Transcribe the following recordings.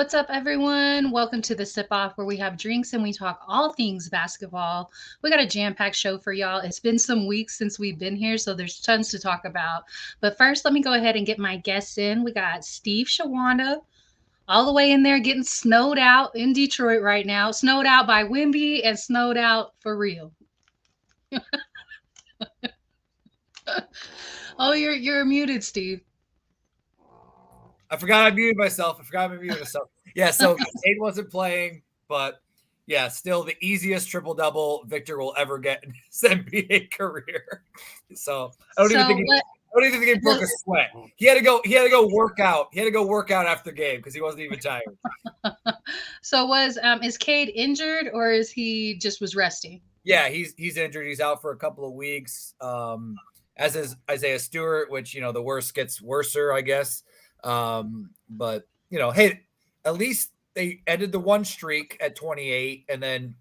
What's up, everyone? Welcome to the Sip Off, where we have drinks and we talk all things basketball. We got a jam-packed show for y'all. It's been some weeks since we've been here, so there's tons to talk about. But first, let me go ahead and get my guests in. We got Steve Shawanda, all the way in there getting snowed out in Detroit right now. Snowed out by Wimby and snowed out for real. Oh, you're muted, Steve. I forgot I muted myself. Yeah, so Cade wasn't playing, but yeah, still the easiest triple-double Victor will ever get in his NBA career. So I don't even think he broke a sweat. He had to go work out. He had to go work out after the game because he wasn't even tired. So is Cade injured or is he just was resting? Yeah, he's injured. He's out for a couple of weeks. As is Isaiah Stewart, which the worse gets worser, I guess. But hey, at least they ended the one streak at 28, and then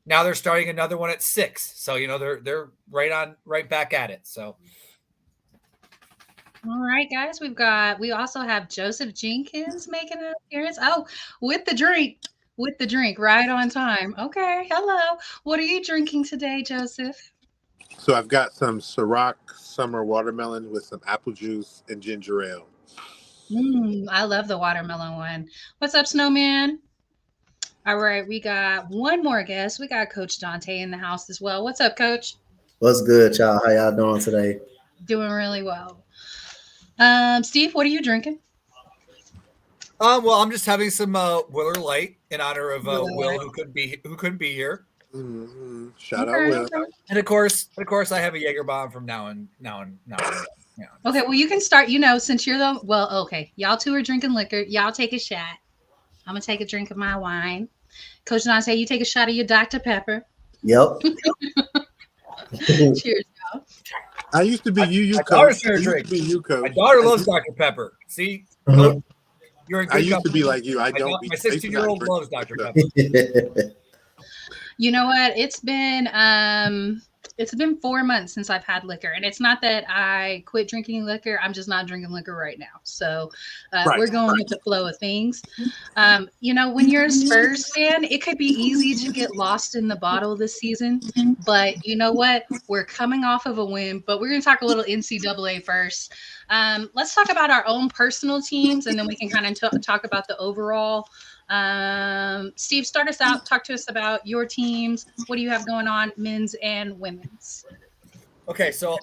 now they're starting another one at 6. So they're right back at it. So all right, guys, we also have Joseph Jenkins making an appearance. Oh, with the drink right on time. Okay, hello. What are you drinking today, Joseph? So I've got some Ciroc summer watermelon with some apple juice and ginger ale. I love the watermelon one. What's up, Snowman? All right, we got one more guest. We got Coach Dante in the house as well. What's up, Coach? What's good, y'all? How y'all doing today? Doing really well. Steve, what are you drinking? Well, I'm just having some Willer Light in honor of Will, who couldn't be here. Mm-hmm. Shout out Will. And of course, I have a Jaeger bomb from now on. Yeah. Okay, well, you can start, since you're okay. Y'all two are drinking liquor. Y'all take a shot. I'm going to take a drink of my wine. Coach Dante, you take a shot of your Dr. Pepper. Yep. Cheers, y'all. I used to be you, Coach. My daughter loves Dr. Pepper. See? Uh-huh. You're in good I used company. to be like you. My 16-year-old loves Dr. Pepper. You know what? It's been 4 months since I've had liquor, and it's not that I quit drinking liquor. I'm just not drinking liquor right now. So we're going with the flow of things. When you're a Spurs fan, it could be easy to get lost in the bottle this season. But you know what? We're coming off of a win, but we're going to talk a little NCAA first. Let's talk about our own personal teams, and then we can kind of talk about the overall. Steve, start us out. Talk to us about your teams. What do you have going on, men's and women's? Okay, so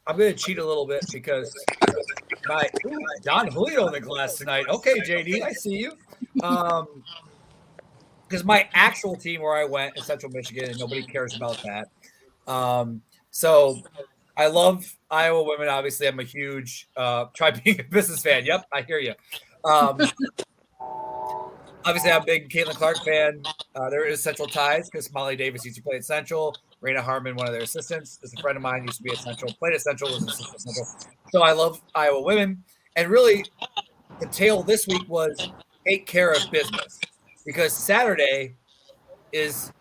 I'm going to cheat a little bit because Don Julio in the class tonight. Okay, JD, I see you. Because my actual team where I went in Central Michigan, and nobody cares about that. So I love Iowa women. Obviously, I'm a huge try being a business fan. Yep, I hear you. Obviously, I'm a big Caitlin Clark fan. There is Central ties because Molly Davis used to play at Central. Raina Harmon, one of their assistants, is a friend of mine, used to be at Central, played at Central, was an assistant at Central. So I love Iowa women. And really, the tale this week was take care of business because Saturday is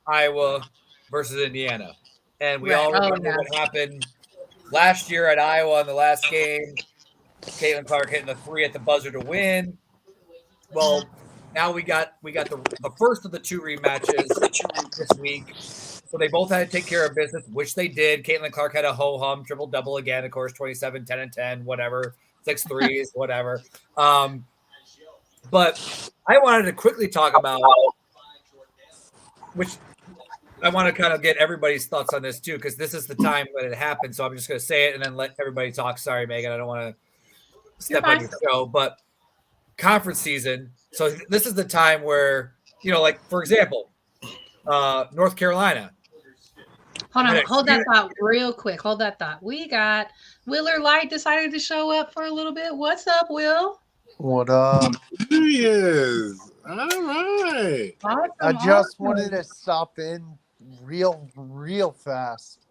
Iowa versus Indiana. And we all remember what happened last year at Iowa in the last game. Caitlin Clark hitting the 3 at the buzzer to win. Well, now we got the first of the 2 rematches this week. So they both had to take care of business, which they did. Caitlin Clark had a ho-hum triple-double again, of course, 27, 10, and 10, whatever, 6 threes, whatever. But I wanted to quickly talk about, which I want to kind of get everybody's thoughts on this too, because this is the time when it happened. So I'm just going to say it and then let everybody talk. Sorry, Megan, I don't want to step on your show, but conference season. So this is the time where, like, for example, North Carolina. Hold that thought real quick. Hold that thought. We got Willer Light decided to show up for a little bit. What's up, Will? What up? There he is. All right. I just wanted to stop in real fast.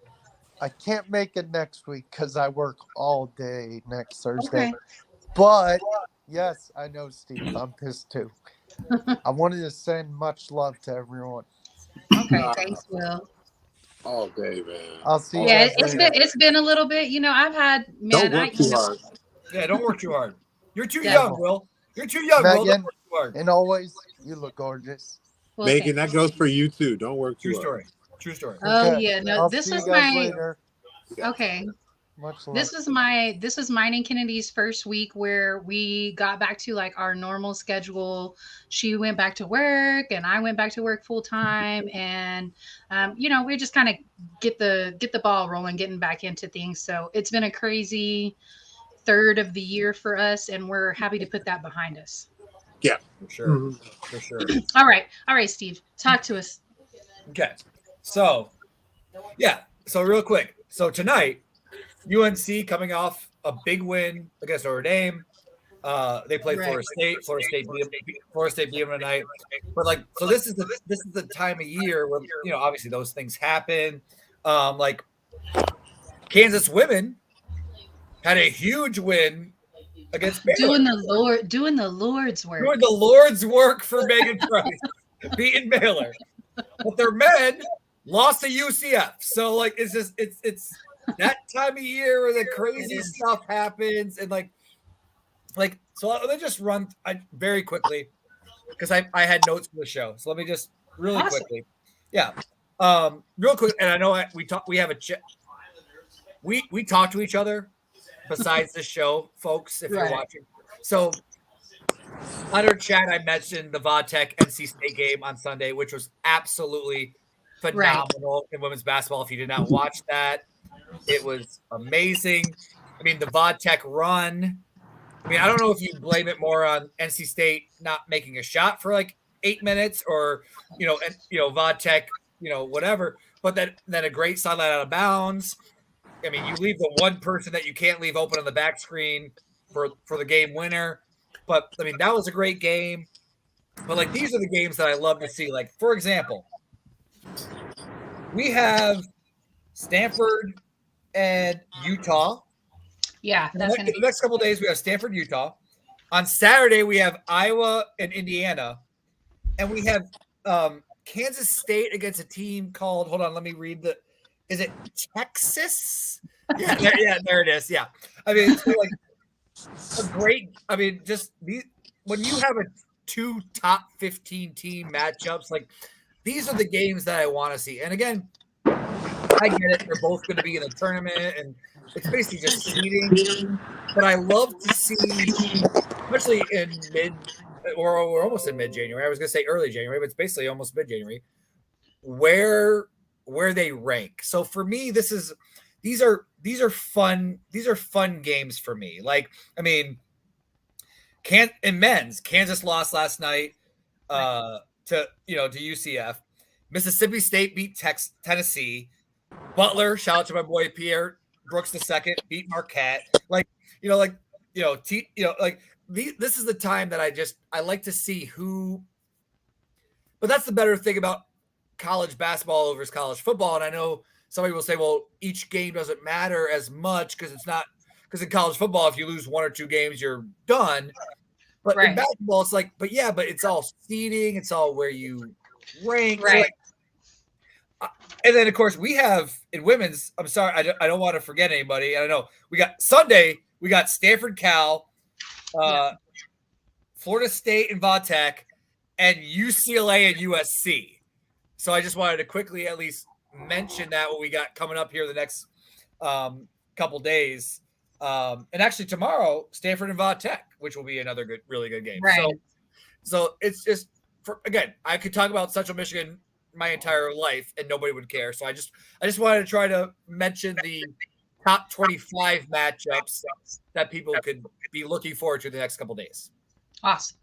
I can't make it next week because I work all day next Thursday. Okay. But yes, I know, Steve. I'm pissed too. I wanted to send much love to everyone. Okay, thanks, Will. All day, man. I'll see you. Yeah, it's been a little bit. I've had Don't work too hard. Yeah, don't work too hard. You're too young, Will. You're too young, Megan, Will. And always, you look gorgeous. Well, Megan, that goes for you too. Don't work too True hard. story. True story. Oh Okay. yeah, no, I'll this see was you guys my later. okay. Much love. This was mine and Kennedy's first week where we got back to like our normal schedule. She went back to work and I went back to work full time, and we just kind of get the ball rolling, getting back into things. So it's been a crazy third of the year for us, and we're happy to put that behind us. Yeah, For sure. Mhm. For sure. All right, Steve, talk to us. Okay. So, yeah. So real quick. So tonight, UNC coming off a big win against Notre Dame. They played Right. Florida State. Florida State beat them tonight. But like, so this is the time of year where obviously those things happen. Like Kansas women had a huge win against Baylor. Doing the Lord's work. Doing the Lord's work for Megan Price, beating Baylor. But their men lost to UCF. So like it's that time of year where the crazy stuff happens, and like so let me just run very quickly because I had notes for the show. So let me just really quickly. Yeah. Real quick, and I know we have a chat. We talk to each other besides the show, folks, if you're watching. So on our chat, I mentioned the Vodtech NC State game on Sunday, which was absolutely phenomenal in women's basketball. If you did not watch that, it was amazing. I mean, the Vodtech run. I mean, I don't know if you blame it more on NC State not making a shot for like 8 minutes, or Vodtech, whatever. But then a great sideline out of bounds. I mean, you leave the one person that you can't leave open on the back screen for the game winner. But I mean, that was a great game. But like, these are the games that I love to see. Like, for example, we have Stanford and Utah. Yeah, The next couple of days we have Stanford, Utah. On Saturday we have Iowa and Indiana, and we have Kansas State against a team called. Hold on, let me read the. Is it Texas? Yeah, there it is. Yeah, I mean, it's like a great. I mean, just these when you have a 2 top 15 team matchups, like these are the games that I want to see. And again, I get it; they're both going to be in the tournament, and it's basically just seeding. But I love to see, especially in we're almost in mid-January. I was going to say early January, but it's basically almost mid-January, where they rank. So for me, these are fun games for me. Like, I mean, in men's, Kansas lost last night to UCF. Mississippi State beat Tennessee. Butler, shout out to my boy Pierre Brooks II, beat Marquette. This is the time that I like to see who. But that's the better thing about college basketball over college football. And I know somebody will say, well, each game doesn't matter as much because in college football, if you lose 1 or 2 games, you're done. But in basketball, it's like, but it's all seeding. It's all where you rank. Right. And then, of course, we have in women's, I'm sorry, I don't want to forget anybody. I don't know. We got Sunday, we got Stanford, Cal, Florida State and Vodtech, and UCLA and USC. So I just wanted to quickly at least mention that what we got coming up here the next couple days. And actually tomorrow, Stanford and Vodtech, which will be another really good game. Right. So it's just, again, I could talk about Central Michigan my entire life and nobody would care. So I just wanted to try to mention the top 25 matchups that people could be looking forward to the next couple of days. Awesome.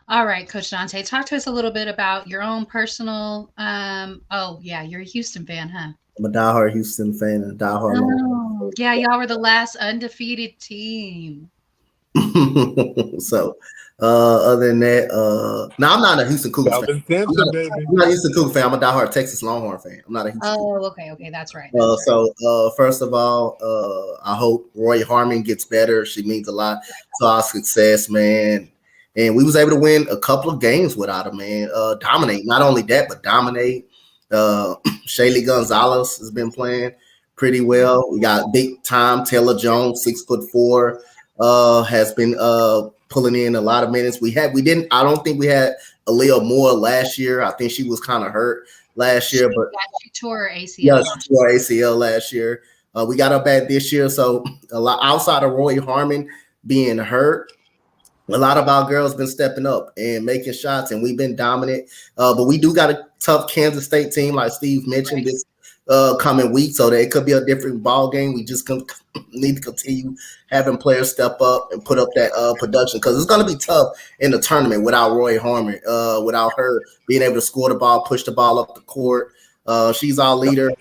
All right, Coach Dante, talk to us a little bit about your own personal. You're a Houston fan, huh? I'm a diehard Houston fan and a diehard. Oh, yeah, y'all were the last undefeated team. So, other than that, no, I'm not a Houston Cougars fan. I'm not a Houston Cougars fan. I'm a diehard Texas Longhorn fan. I'm not a Houston. Oh, okay, that's right. So, first of all, I hope Roy Harmon gets better. She means a lot to our success, man. And we was able to win a couple of games without her, man. Dominate. Not only that, but dominate. Shaylee Gonzalez has been playing pretty well. We got big time Taylor Jones, 6'4", has been pulling in a lot of minutes. I don't think we had Aaliyah Moore last year. I think she was kind of hurt last year, but she tore her ACL. Yeah, she tore her ACL last year. We got her back this year. So a lot outside of Roy Harmon being hurt, a lot of our girls been stepping up and making shots, and we've been dominant. But we do got a tough Kansas State team, like Steve mentioned, this coming week, so that it could be a different ball game. We just need to continue having players step up and put up that production, because it's going to be tough in the tournament without Roy Harmon, without her being able to score the ball, push the ball up the court. She's our leader.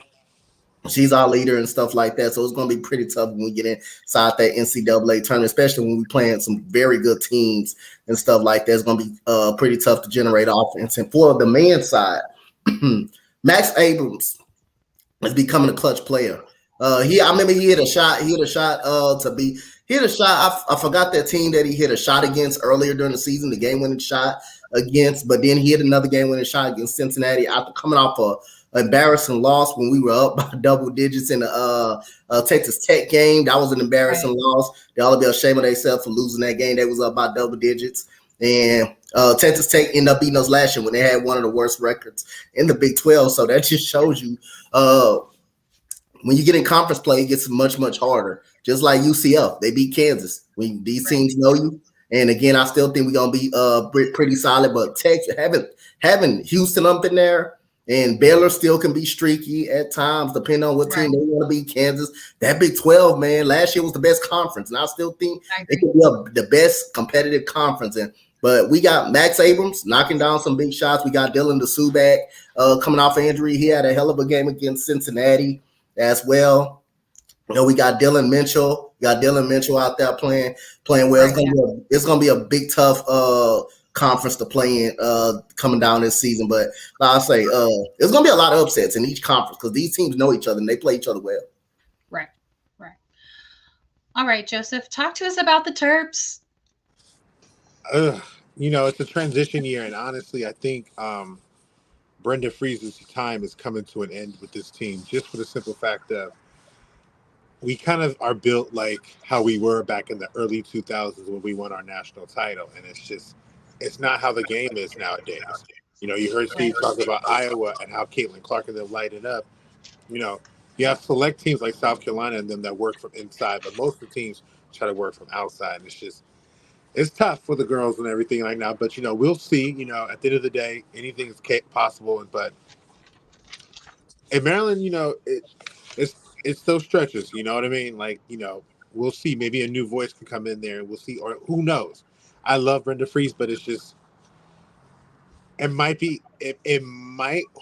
She's our leader and stuff like that. So it's going to be pretty tough when we get inside that NCAA tournament, especially when we're playing some very good teams and stuff like that. It's going to be pretty tough to generate offense. And for the men's side, Max Abrams is becoming a clutch player. I remember he hit a shot. He hit a shot. I forgot that team that he hit a shot against earlier during the season, the game-winning shot against. But then he hit another game-winning shot against Cincinnati after coming off an embarrassing loss when we were up by double digits in the Texas Tech game. That was an embarrassing loss. They ought to be ashamed of themselves for losing that game. They was up by double digits. And Texas Tech ended up beating us last year when they had one of the worst records in the Big 12. So that just shows you when you get in conference play, it gets much, much harder. Just like UCF, they beat Kansas. These teams know you. And again, I still think we're gonna be pretty solid. But Texas having Houston up in there, and Baylor still can be streaky at times, depending on what team they want to be. Kansas, that Big 12, man, last year was the best conference, and I still think it could be the best competitive conference. But we got Max Abrams knocking down some big shots. We got Dylan DeSubac coming off an injury. He had a hell of a game against Cincinnati as well. We got Dylan Mitchell. Out there playing well. It's gonna be a big, tough conference to play in coming down this season. But like I say, there's gonna be a lot of upsets in each conference because these teams know each other and they play each other well. Right. All right, Joseph, talk to us about the Terps. It's a transition year, and honestly, I think Brenda Freeze's time is coming to an end with this team, just for the simple fact that we kind of are built like how we were back in the early 2000s when we won our national title, and it's not how the game is nowadays. You heard Steve talk about Iowa and how Caitlin Clark and them light it up. You have select teams like South Carolina and them that work from inside, but most of the teams try to work from outside. And it's tough for the girls and everything like that. But, we'll see. At the end of the day, anything is possible. But in Maryland, it's those stretches. You know what I mean? Like, we'll see. Maybe a new voice can come in there and we'll see. Or who knows? I love Brenda Freeze, but it's just, it might,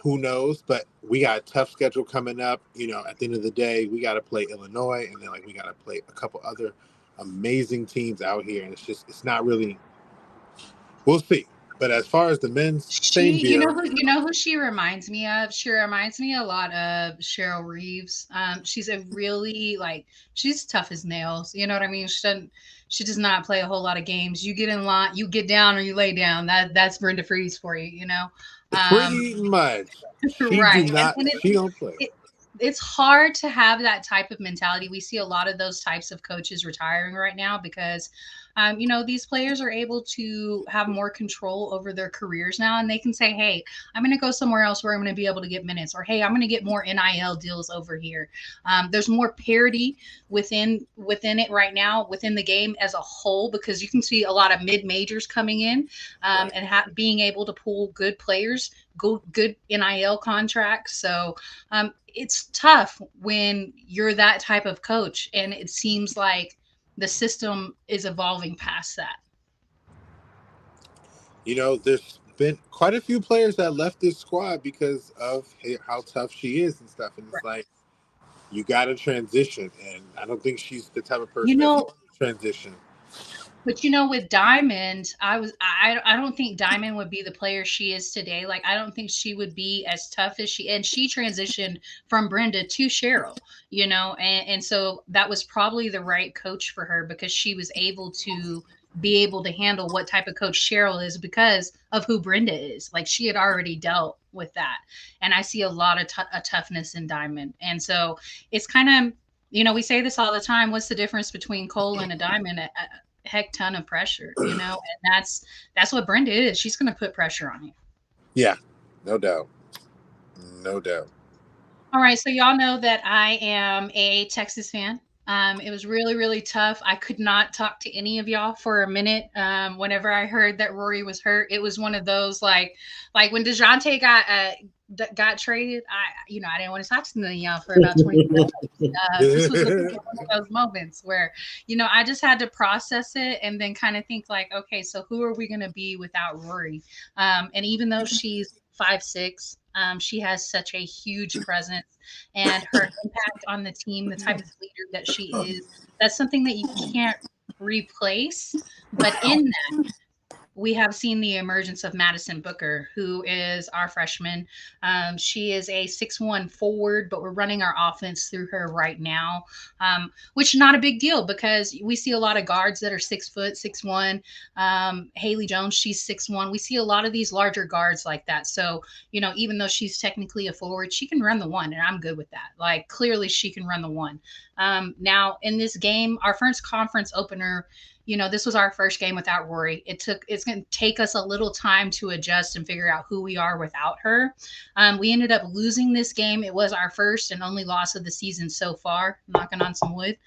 who knows, but we got a tough schedule coming up. At the end of the day, we got to play Illinois, and then we got to play a couple other amazing teams out here. And it's not really, we'll see. But as far as the men's, same deal. You know who she reminds me of? She reminds me a lot of Cheryl Reeves. She's a really she's tough as nails. You know what I mean? She does not play a whole lot of games. You get in line, you get down or you lay down. That's Brenda Freeze for you. Pretty much. She don't play. It's hard to have that type of mentality. We see a lot of those types of coaches retiring right now because, these players are able to have more control over their careers now, and they can say, hey, I'm going to go somewhere else where I'm going to be able to get minutes, or, hey, I'm going to get more NIL deals over here. There's more parity within it right now, within the game as a whole, because you can see a lot of mid-majors coming in and being able to pull good players, good NIL contracts. So it's tough when you're that type of coach, and it seems like the system is evolving past that. There's been quite a few players that left this squad because of how tough she is and stuff. And it's you got to transition. And I don't think she's the type of person that's going to transition. But with Diamond, I don't think Diamond would be the player she is today. I don't think she would be as tough as she transitioned from Brenda to Cheryl, and so that was probably the right coach for her, because she was able to handle what type of coach Cheryl is because of who Brenda is. She had already dealt with that. And I see a lot of toughness in Diamond. And so it's kind of, we say this all the time, what's the difference between Cole and a Diamond? heck ton of pressure, and that's what Brenda is. She's going to put pressure on you. Yeah, no doubt. No doubt. All right, so y'all know that I am a Texas fan. It was really, really tough. I could not talk to any of y'all for a minute. Whenever I heard that Rory was hurt, it was one of those like when DeJounte got traded. I didn't want to talk to none of y'all for about 20 minutes. This was one of those moments where, I just had to process it and then kind of think like, okay, so who are we going to be without Rory? And even though she's 5'6", she has such a huge presence, and her impact on the team, the type of leader that she is, that's something that you can't replace. But in that, we have seen the emergence of Madison Booker, who is our freshman. She is a 6'1" forward, but we're running our offense through her right now, which is not a big deal because we see a lot of guards that are 6 foot, 6'1". Haley Jones, she's 6'1". We see a lot of these larger guards like that. So, even though she's technically a forward, she can run the one, and I'm good with that. Like, clearly she can run the one. Now, in this game, our first conference opener, this was our first game without Rory. It's going to take us a little time to adjust and figure out who we are without her. We ended up losing this game. It was our first and only loss of the season so far, knocking on some wood.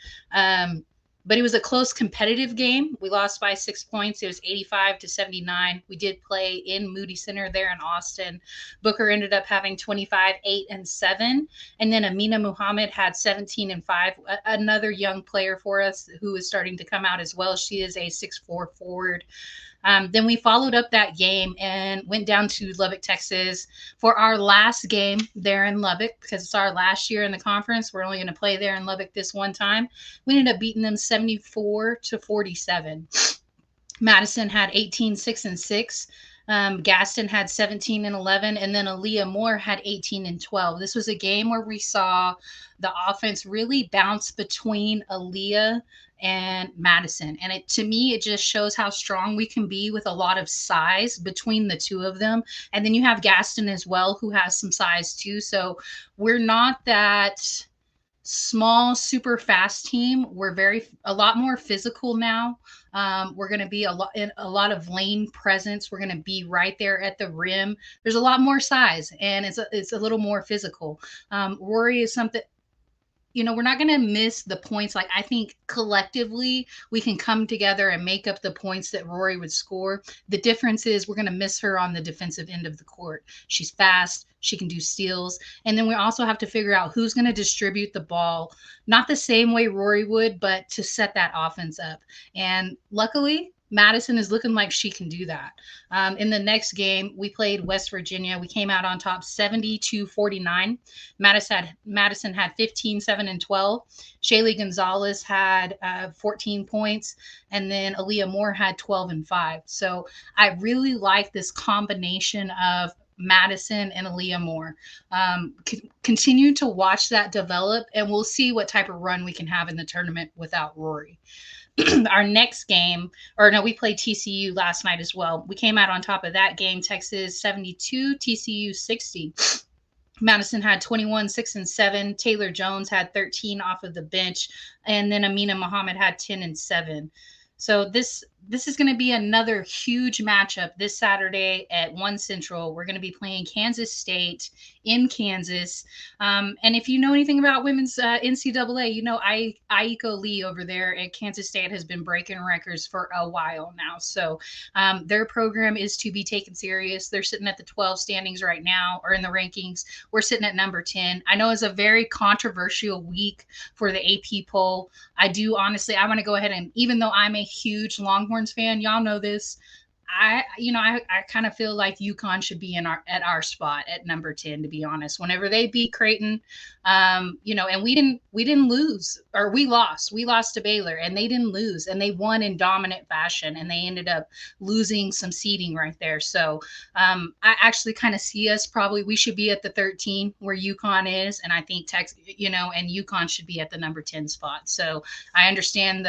But it was a close competitive game. We lost by 6 points. It was 85-79. We did play in Moody Center there in Austin. Booker ended up having 25, 8, and 7. And then Amina Muhammad had 17 and 5, another young player for us who is starting to come out as well. She is a 6'4" forward. Then we followed up that game and went down to Lubbock, Texas for our last game there in Lubbock because it's our last year in the conference. We're only going to play there in Lubbock this one time. We ended up beating them 74-47. Madison had 18, 6, and 6. Gaston had 17 and 11, and then Aaliyah Moore had 18 and 12. This was a game where we saw the offense really bounce between Aaliyah and Madison. And to me, it just shows how strong we can be with a lot of size between the two of them. And then you have Gaston as well, who has some size too. So we're not that small, super fast team. We're a lot more physical now. We're going to be a lot of lane presence. We're going to be right there at the rim. There's a lot more size, and it's a little more physical. Rory is something, we're not going to miss the points. Like, I think collectively we can come together and make up the points that Rory would score. The difference is we're going to miss her on the defensive end of the court. She's fast. She can do steals. And then we also have to figure out who's going to distribute the ball, not the same way Rory would, but to set that offense up. And luckily, Madison is looking like she can do that. In the next game, we played West Virginia. We came out on top 70-49. Madison had 15, 7, and 12. Shaylee Gonzalez had 14 points. And then Aaliyah Moore had 12 and 5. So I really like this combination of Madison and Aaliyah Moore. Continue to watch that develop, and we'll see what type of run we can have in the tournament without Rory. Our next game, we played TCU last night as well. We came out on top of that game, Texas 72, TCU 60. Madison had 21, 6, and 7. Taylor Jones had 13 off of the bench. And then Amina Muhammad had 10 and 7. So this is going to be another huge matchup this Saturday at 1 Central. We're going to be playing Kansas State in Kansas. And if you know anything about women's NCAA, Aiko Lee over there at Kansas State has been breaking records for a while now. So their program is to be taken serious. They're sitting at the 12 standings right now, or in the rankings. We're sitting at number 10. I know it's a very controversial week for the AP poll. I want to go ahead and, even though I'm a huge Longhorns fan, y'all know this, I kind of feel like UConn should be at our spot at number 10, to be honest. Whenever they beat Creighton, and we didn't lose, or we lost to Baylor, and they didn't lose, and they won in dominant fashion, and they ended up losing some seeding right there. So I actually kind of see us we should be at the 13 where UConn is, and I think Texas, and UConn should be at the number 10 spot. So I understand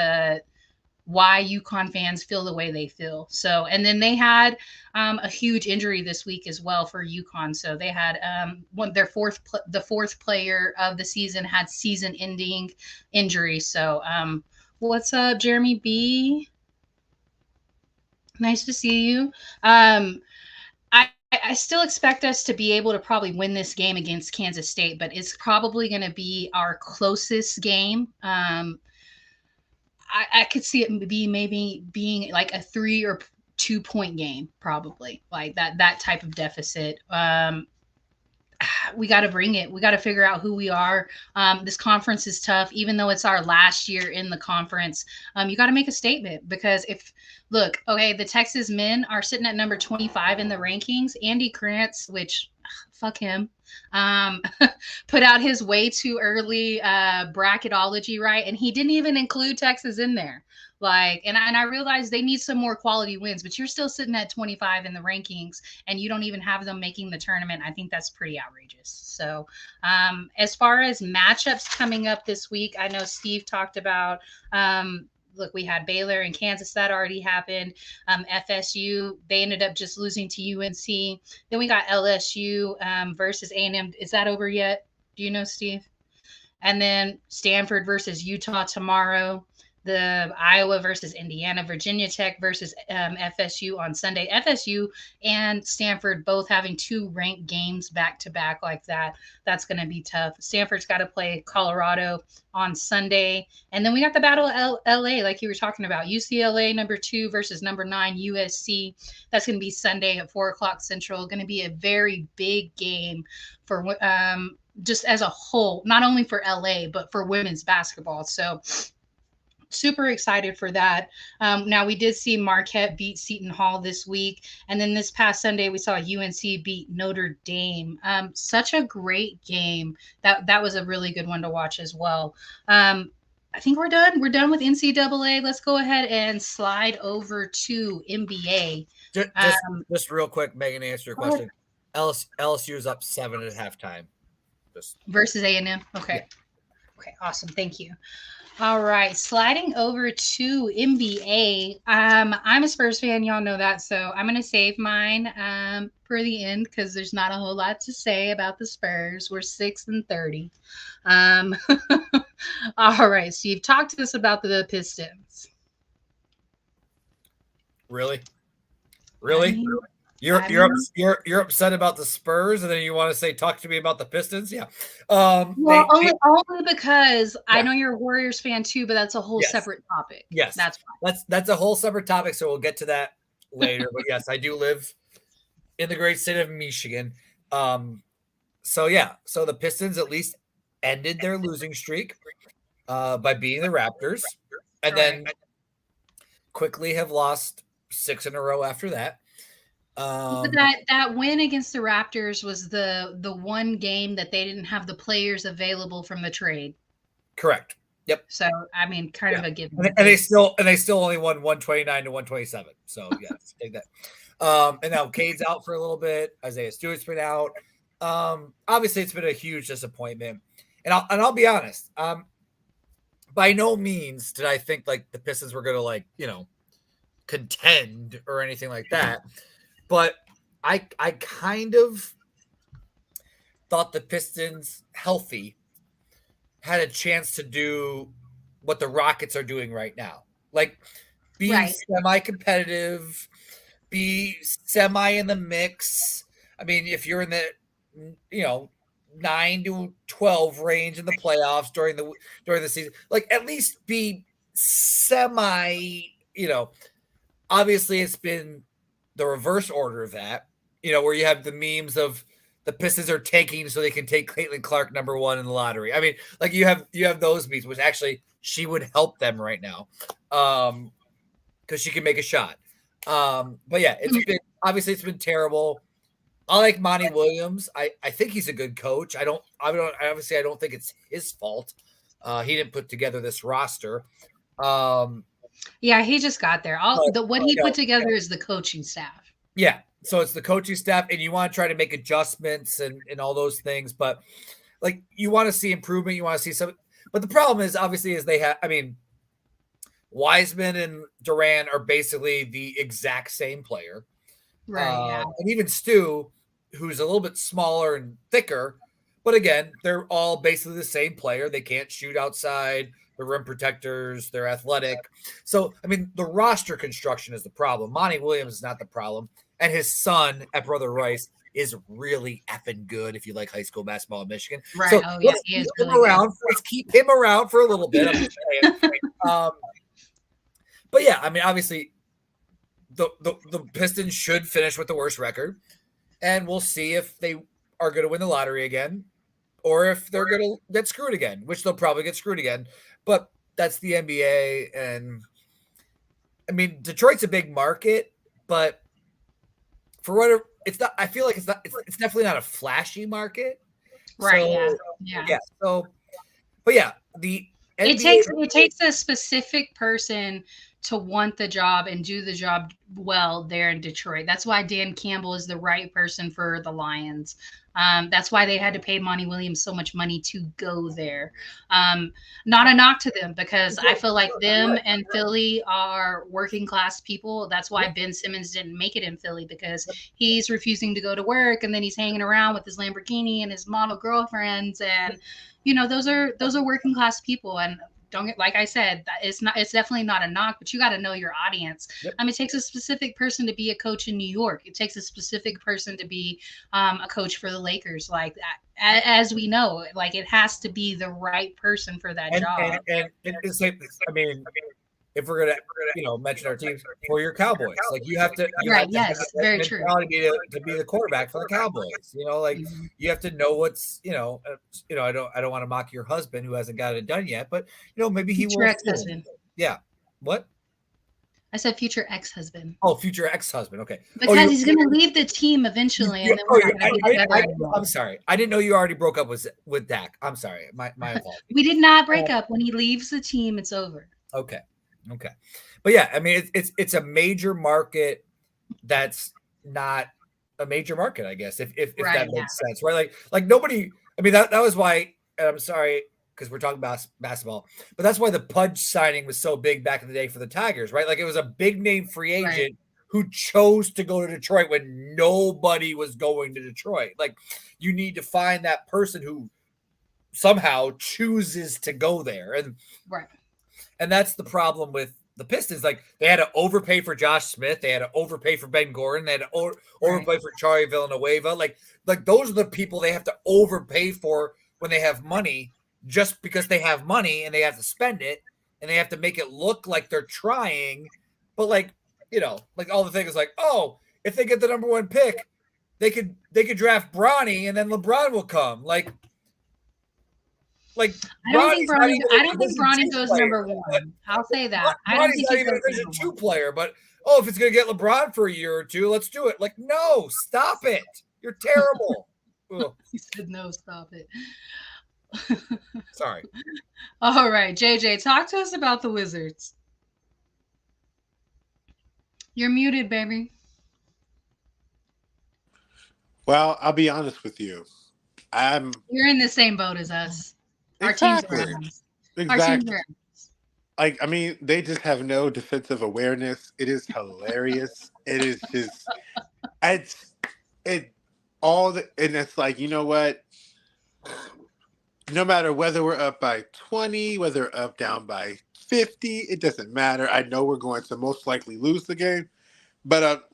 why UConn fans feel the way they feel. So, and then they had a huge injury this week as well for UConn. So they had the fourth player of the season had season-ending injury. So, what's up, Jeremy B? Nice to see you. I still expect us to be able to probably win this game against Kansas State, but it's probably going to be our closest game. I could see it be maybe being like a 3 or 2 point game, probably like that type of deficit. We got to bring it. We got to figure out who we are. This conference is tough, even though it's our last year in the conference. You got to make a statement because the Texas men are sitting at number 25 in the rankings. Andy Krantz, which fuck him, put out his way too early bracketology, right? And he didn't even include Texas in there. And I realize they need some more quality wins, but you're still sitting at 25 in the rankings and you don't even have them making the tournament. I think that's pretty outrageous. So as far as matchups coming up this week, I know Steve talked about, we had Baylor and Kansas. That already happened. FSU, they ended up just losing to UNC. Then we got LSU versus A&M. Is that over yet? Do you know, Steve? And then Stanford versus Utah tomorrow. The Iowa versus Indiana, Virginia Tech versus FSU on Sunday. FSU and Stanford both having 2 ranked games back to back like that. That's going to be tough. Stanford's got to play Colorado on Sunday. And then we got the Battle of LA, like you were talking about. UCLA number 2 versus number 9 USC. That's going to be Sunday at 4:00 Central. Going to be a very big game for just as a whole, not only for LA, but for women's basketball. So super excited for that. Now we did see Marquette beat Seton Hall this week. And then this past Sunday, we saw UNC beat Notre Dame. Such a great game. That was a really good one to watch as well. I think we're done. We're done with NCAA. Let's go ahead and slide over to NBA. Just real quick, Megan, answer your question. LSU is up 7 at halftime. Versus A&M. Okay. Yeah. Okay. Awesome. Thank you. All right, sliding over to NBA. I'm a Spurs fan, y'all know that, so I'm going to save mine for the end because there's not a whole lot to say about the Spurs. We're 6-30. All right, Steve, talk to us about the Pistons. Really? You're upset about the Spurs, and then you want to say, talk to me about the Pistons? Yeah. Only because I know you're a Warriors fan too, but that's a whole separate topic. Yes, that's a whole separate topic. So we'll get to that later. But yes, I do live in the great state of Michigan. So the Pistons at least ended their losing streak by beating the Raptors, and then quickly have lost 6 in a row after that. But that win against the Raptors was the one game that they didn't have the players available from the trade. Correct. Yep. So I mean, kind of a given. And they still only won 129 to 127. So yes, take that. And now Cade's out for a little bit. Isaiah Stewart's been out. Obviously, it's been a huge disappointment. And I'll be honest. By no means did I think like the Pistons were going to contend or anything like that. But I kind of thought the Pistons, healthy, had a chance to do what the Rockets are doing right now. Like, be semi-competitive, be semi in the mix. I mean, if you're in the, 9 to 12 range in the playoffs during the season, like at least be semi, obviously it's been the reverse order of that, where you have the memes of the Pistons are tanking so they can take Caitlin Clark number 1 in the lottery. I mean, like you have those memes, which actually she would help them right now, because she can make a shot. But yeah, it's been terrible. I like Monty Williams. I think he's a good coach. I don't think it's his fault. He didn't put together this roster. Yeah, he just got there. What he put together is the coaching staff. Yeah, so it's the coaching staff, and you want to try to make adjustments and all those things. But like, you want to see improvement. You want to see some. But the problem is, obviously, is they have. I mean, Wiseman and Durant are basically the exact same player, right? And even Stu, who's a little bit smaller and thicker, But again, they're all basically the same player. They can't shoot outside. The rim protectors. They're athletic. So, I mean, the roster construction is the problem. Monty Williams is not the problem. And his son at Brother Rice is really effing good if you like high school basketball in Michigan. Right. So oh, yeah. He is really around. Let's keep him around for a little bit. I'm just saying. But yeah, I mean, obviously, the Pistons should finish with the worst record. And we'll see if they are going to win the lottery again or if they're going to get screwed again, which they'll probably get screwed again. But that's the NBA. And I mean, Detroit's a big market, but for whatever, it's not, I feel like it's definitely not a flashy market. Right. So, yeah. So, but yeah, the NBA, it takes a specific person to want the job and do the job well there in Detroit. That's why Dan Campbell is the right person for the Lions. That's why they had to pay Monty Williams so much money to go there. Not a knock to them, because I feel like them and Philly are working class people. That's why Ben Simmons didn't make it in Philly, because he's refusing to go to work, and then he's hanging around with his Lamborghini and his model girlfriends, and those are working class people. And don't get, like I said, it's definitely not a knock, but you got to know your audience. Yep. It takes a specific person to be a coach in New York. It takes a specific person to be a coach for the Lakers. Like that, as we know, like it has to be the right person for that job. And it's like, I mean, if we're gonna mention our teams, for your Cowboys, like you have to very true, to be the quarterback for the Cowboys. You have to know what's I don't want to mock your husband who hasn't got it done yet, but maybe he will. Ex-husband. Yeah. What? I said future ex-husband. Oh, future ex-husband. Okay. Because he's going to leave the team eventually. And then I'm sorry. I didn't know you already broke up with Dak. I'm sorry. My apologies. We did not break up. When he leaves the team, it's over. Okay. But yeah, I mean, it's a major market that's not a major market, I guess, if that makes sense, right? Like nobody. I mean, that was why. And I'm sorry, because we're talking about basketball, but that's why the Pudge signing was so big back in the day for the Tigers, right? Like it was a big name free agent who chose to go to Detroit when nobody was going to Detroit. Like you need to find that person who somehow chooses to go there, and that's the problem with the Pistons. Like they had to overpay for Josh Smith, they had to overpay for Ben Gordon, they had to overpay for Charlie Villanueva. Like those are the people they have to overpay for when they have money, just because they have money and they have to spend it and they have to make it look like they're trying. But like all the things like, oh, if they get the number 1 pick, they could draft Bronny and then LeBron will come. Like I don't think Bronny goes number 1. I'll say that. I don't think he's a Division 2 player, but if it's going to get LeBron for a year or two, let's do it. Like, no, stop it. You're terrible. He said no, stop it. Sorry. All right, JJ, talk to us about the Wizards. You're muted, baby. Well, I'll be honest with you. You're in the same boat as us. Exactly. Exactly. Like, I mean, they just have no defensive awareness. It is hilarious. It is just, and it's like, you know what? No matter whether we're up by 20, whether we're up down by 50, it doesn't matter. I know we're going to most likely lose the game, but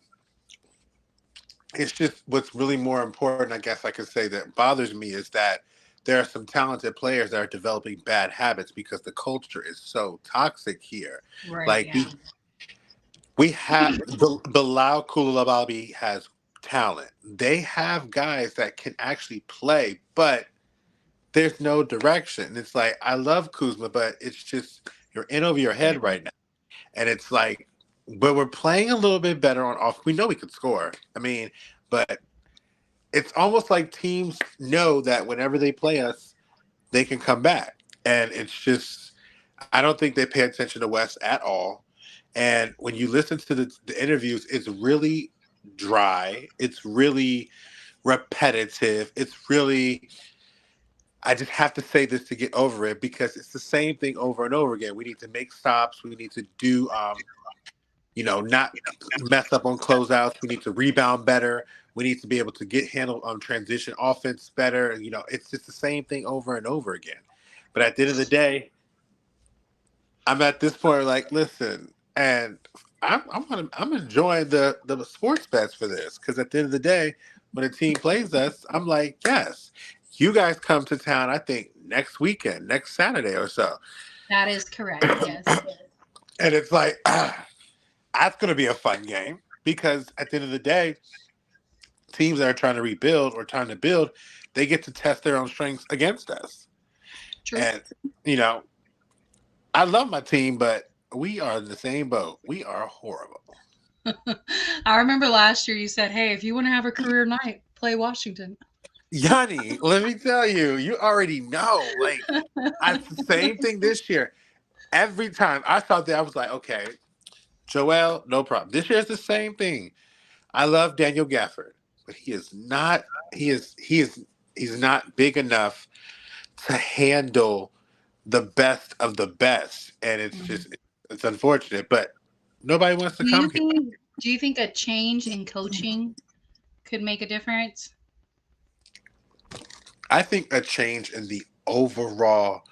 it's just what's really more important, I guess I could say, that bothers me is that there are some talented players that are developing bad habits because the culture is so toxic here. We have Bilal Coulibaly has talent. They have guys that can actually play, but there's no direction. It's like, I love Kuzma, but it's just you're in over your head right now. And it's like, but we're playing a little bit better on off. We know we could score. I mean, but it's almost like teams know that whenever they play us, they can come back. And it's just, I don't think they pay attention to West at all. And when you listen to the interviews, it's really dry. It's really repetitive. It's really, I just have to say this to get over it because it's the same thing over and over again. We need to make stops. We need to do, not mess up on closeouts. We need to rebound better. We need to be able to get handled on transition offense better. It's just the same thing over and over again. But at the end of the day, I'm at this point like, listen, and I'm enjoying the sports bets for this, because at the end of the day, when a team plays us, I'm like, yes, you guys come to town. I think next weekend, next Saturday or so. That is correct. Yes. And it's like, that's going to be a fun game, because at the end of the day, teams that are trying to rebuild or trying to build, they get to test their own strengths against us. True. And, I love my team, but we are in the same boat. We are horrible. I remember last year you said, hey, if you want to have a career night, play Washington. Yanni, let me tell you, you already know. Like, it's the same thing this year. Every time I saw that, I was like, okay, Joel, no problem. This year is the same thing. I love Daniel Gafford, but he's not big enough to handle the best of the best. And it's it's unfortunate, but nobody wants to come here. Do you think a change in coaching could make a difference? I think a change in the overall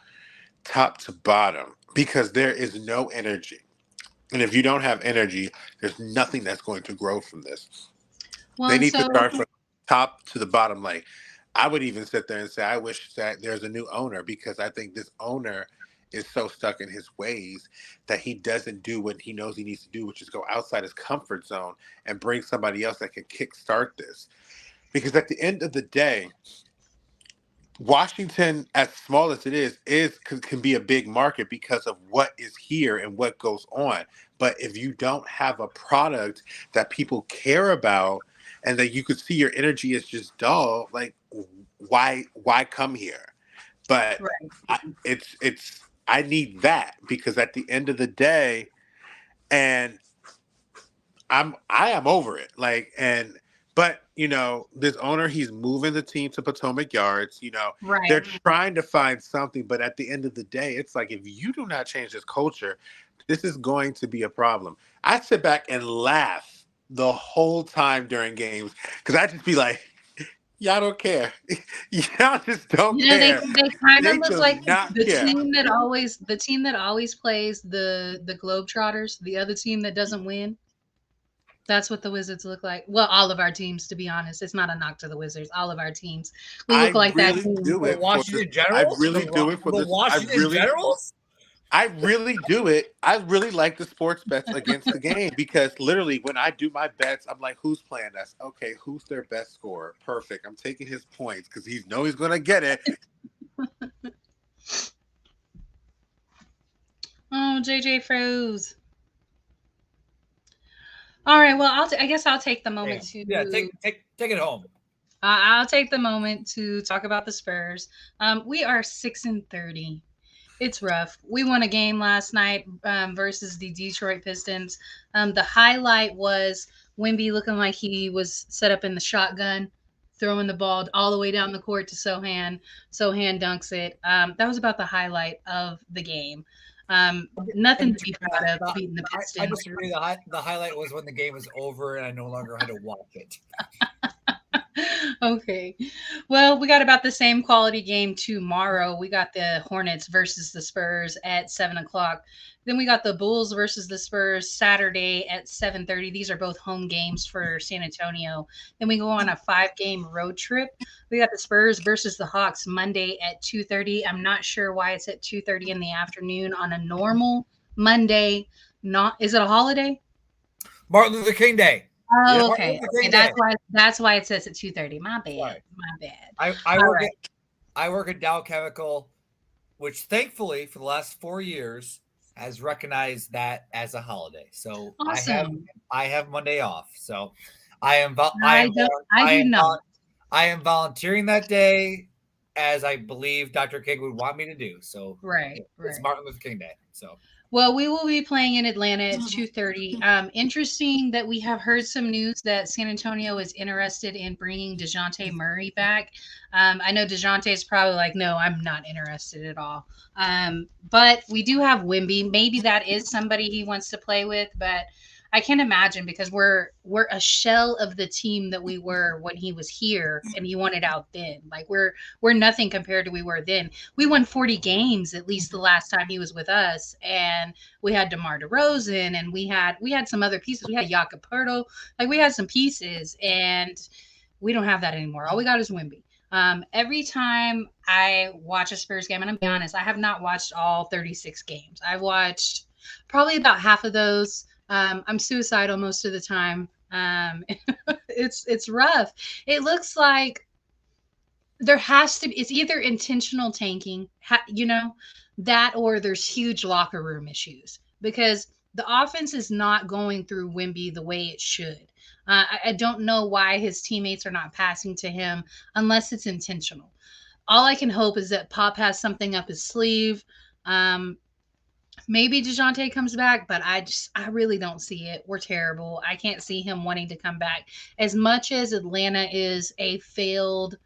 top to bottom, because there is no energy. And if you don't have energy, there's nothing that's going to grow from this. Well, they need to start from top to the bottom. Like, I would even sit there and say, I wish that there's a new owner, because I think this owner is so stuck in his ways that he doesn't do what he knows he needs to do, which is go outside his comfort zone and bring somebody else that can kickstart this. Because at the end of the day, Washington, as small as it is can be a big market because of what is here and what goes on. But if you don't have a product that people care about, and that you could see your energy is just dull, like, why come here? But right. I need that, because at the end of the day, and I am over it. Like, but this owner, he's moving the team to Potomac Yards. Right. They're trying to find something, but at the end of the day, it's like, if you do not change this culture, this is going to be a problem. I sit back and laugh the whole time during games, because I just be like, y'all don't care. Y'all just don't care. They kind of look like the team that always plays the Globetrotters, the other team that doesn't win. That's what the Wizards look like. Well, all of our teams, to be honest. It's not a knock to the Wizards. All of our teams. We look like that team. The Washington Generals? I really do it for the Washington Generals? I really do it. I really like the sports bets against the game, because literally when I do my bets, I'm like, who's playing us? Okay, who's their best scorer? Perfect. I'm taking his points because he's going to get it. Oh, JJ froze. All right. Well, I guess I'll take the moment to take it home. I'll take the moment to talk about the Spurs. We are 6-30. It's rough. We won a game last night versus the Detroit Pistons. The highlight was Wemby looking like he was set up in the shotgun, throwing the ball all the way down the court to Sohan. Sohan dunks it. That was about the highlight of the game. Nothing to be proud of beating the Pistons. I disagree. The highlight was when the game was over and I no longer had to watch it. Okay. Well, we got about the same quality game tomorrow. We got the Hornets versus the Spurs at 7:00. Then we got the Bulls versus the Spurs Saturday at 7:30. These are both home games for San Antonio. Then we go on a 5-game road trip. We got the Spurs versus the Hawks Monday at 2:30. I'm not sure why it's at 2:30 in the afternoon on a normal Monday. Is it a holiday? Martin Luther King Day. Oh, okay. That's why it says at 2:30. My bad. Right. My bad. I work at Dow Chemical, which thankfully for the last 4 years has recognized that as a holiday. So awesome. I have Monday off. So I am volunteering that day, as I believe Dr. King would want me to do. So it's Martin Luther King Day. So. Well, we will be playing in Atlanta at 2:30. Interesting that we have heard some news that San Antonio is interested in bringing DeJounte Murray back. I know DeJounte is probably like, no, I'm not interested at all. But we do have Wemby. Maybe that is somebody he wants to play with. But I can't imagine, because we're a shell of the team that we were when he was here and he wanted out then. Like we're nothing compared to we were then. We won 40 games at least the last time he was with us, and we had DeMar DeRozan, and we had some other pieces. We had Jakob Poeltl. Like we had some pieces, and we don't have that anymore. All we got is Wemby. Every time I watch a Spurs game, and I'm being honest, I have not watched all 36 games. I've watched probably about half of those. I'm suicidal most of the time. It's rough. It looks like there has to be, it's either intentional tanking, that, or there's huge locker room issues, because the offense is not going through Wemby the way it should. I don't know why his teammates are not passing to him unless it's intentional. All I can hope is that Pop has something up his sleeve. Maybe DeJounte comes back, but I really don't see it. We're terrible. I can't see him wanting to come back. As much as Atlanta is a failed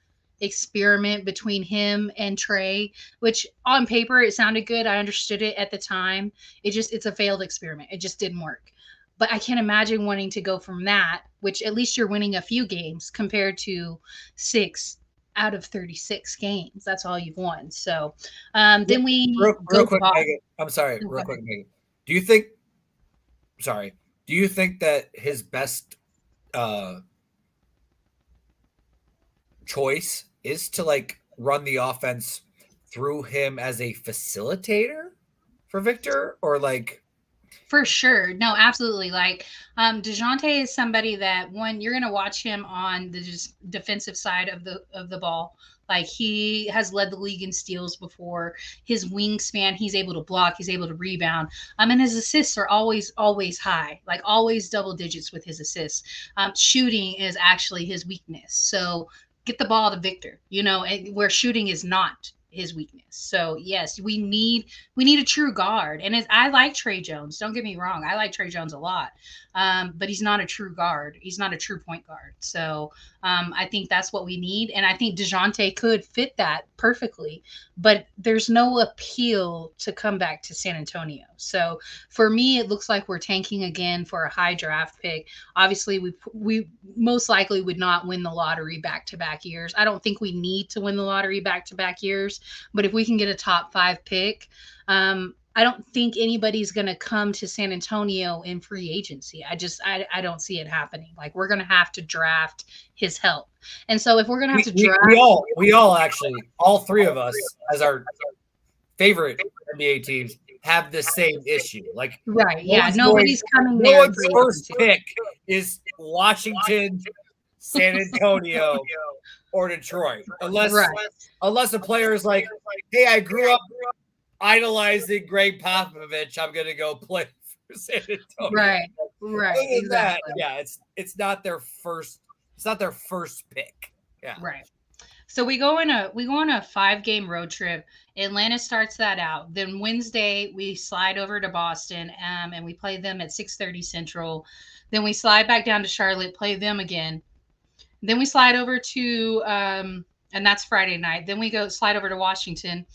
experiment between him and Trey, which on paper it sounded good. I understood it at the time. It's a failed experiment. It just didn't work. But I can't imagine wanting to go from that, which at least you're winning a few games, compared to 6 out of 36 games. That's all you've won. So then we real quick, Megan. I'm sorry, real quick, Megan. Do you think that his best choice is to like run the offense through him as a facilitator for Victor, or like? For sure. No, absolutely. Like DeJounte is somebody that, when you're going to watch him on the defensive side of the ball, like he has led the league in steals before. His wingspan, he's able to block, he's able to rebound. And his assists are always high, like always double digits with his assists. Shooting is actually his weakness. So get the ball to Victor, where shooting is not his weakness. So yes, we need a true guard. And I like Trey Jones. Don't get me wrong. I like Trey Jones a lot. But he's not a true guard. He's not a true point guard. So I think that's what we need. And I think DeJounte could fit that perfectly, but there's no appeal to come back to San Antonio. So for me, it looks like we're tanking again for a high draft pick. Obviously, we most likely would not win the lottery back-to-back years. I don't think we need to win the lottery back-to-back years, but if we can get a top 5 pick, I don't think anybody's going to come to San Antonio in free agency. I don't see it happening. Like, we're going to have to draft his help. And so if we're going to have to draft, we all actually, all three of us as our favorite NBA teams have the same issue. Like, right. Yeah. Nobody's coming there. No one's first pick is Washington, San Antonio, or Detroit, unless a player is like, hey, I grew up idolizing Greg Popovich, I'm gonna go play for San Antonio. Right. Exactly. It's not their first pick. Yeah. Right. So we go on a 5-game road trip. Atlanta starts that out. Then Wednesday we slide over to Boston, and we play them at 6:30 Central. Then we slide back down to Charlotte, play them again. Then we slide over to and that's Friday night. Then we slide over to Washington.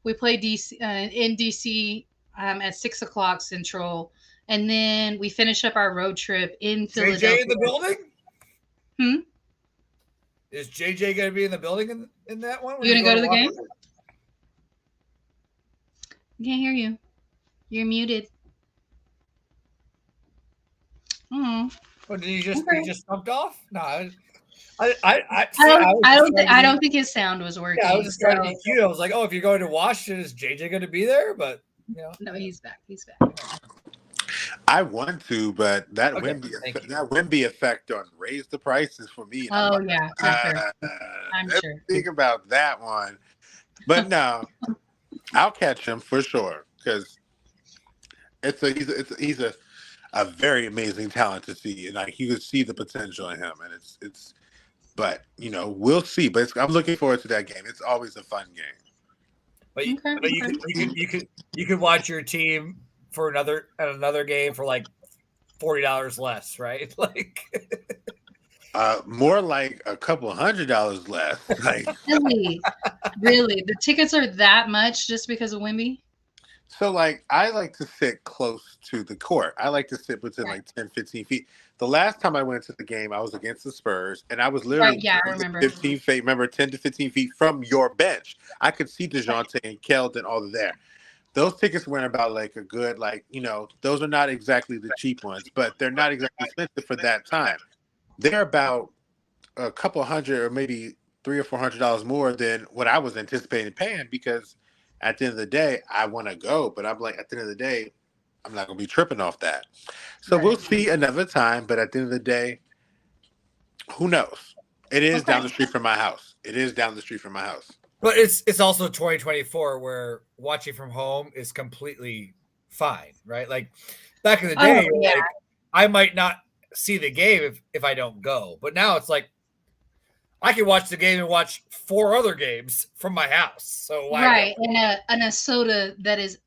We play DC in DC at 6:00 Central, and then we finish up our road trip in Philadelphia. JJ in the building? Hmm? Is JJ going to be in the building in that one? You going to go to the game? I can't hear you. You're muted. Oh, did he just stumped off? No, I don't think his sound was working. Yeah, I was just trying to be cute. I was like, oh, if you're going to Washington, is JJ going to be there? But no, he's back. He's back. I want to, but that Wemby effect on raise the prices for me. Oh yeah, I'm sure. Think about that one, but no, I'll catch him for sure because he's a very amazing talent to see, and like you could see the potential in him, and it's. But we'll see. But I'm looking forward to that game. It's always a fun game. But you could watch your team for another game for like $40 less, right? Like more like a couple $100 less. Like really, the tickets are that much just because of Wemby? So, like, I like to sit close to the court. I like to sit within like 10, 15 feet. The last time I went to the game, I was against the Spurs, and I was Right. literally Yeah, I 10 to remember. 15 feet, remember, 10 to 15 feet from your bench. I could see DeJounte and Keldon all there. Those tickets went about like a good, like, those are not exactly the cheap ones, but they're not exactly expensive for that time. They're about a couple hundred or maybe $300 or $400 more than what I was anticipating paying, because at the end of the day, I want to go, but I'm like, at the end of the day, I'm not going to be tripping off that. So we'll see another time, but at the end of the day, who knows? It is down the street from my house. It is down the street from my house. But it's also 2024 where watching from home is completely fine, right? Like back in the day, like, I might not see the game if I don't go. But now it's like I can watch the game and watch 4 other games from my house. So why and a soda that is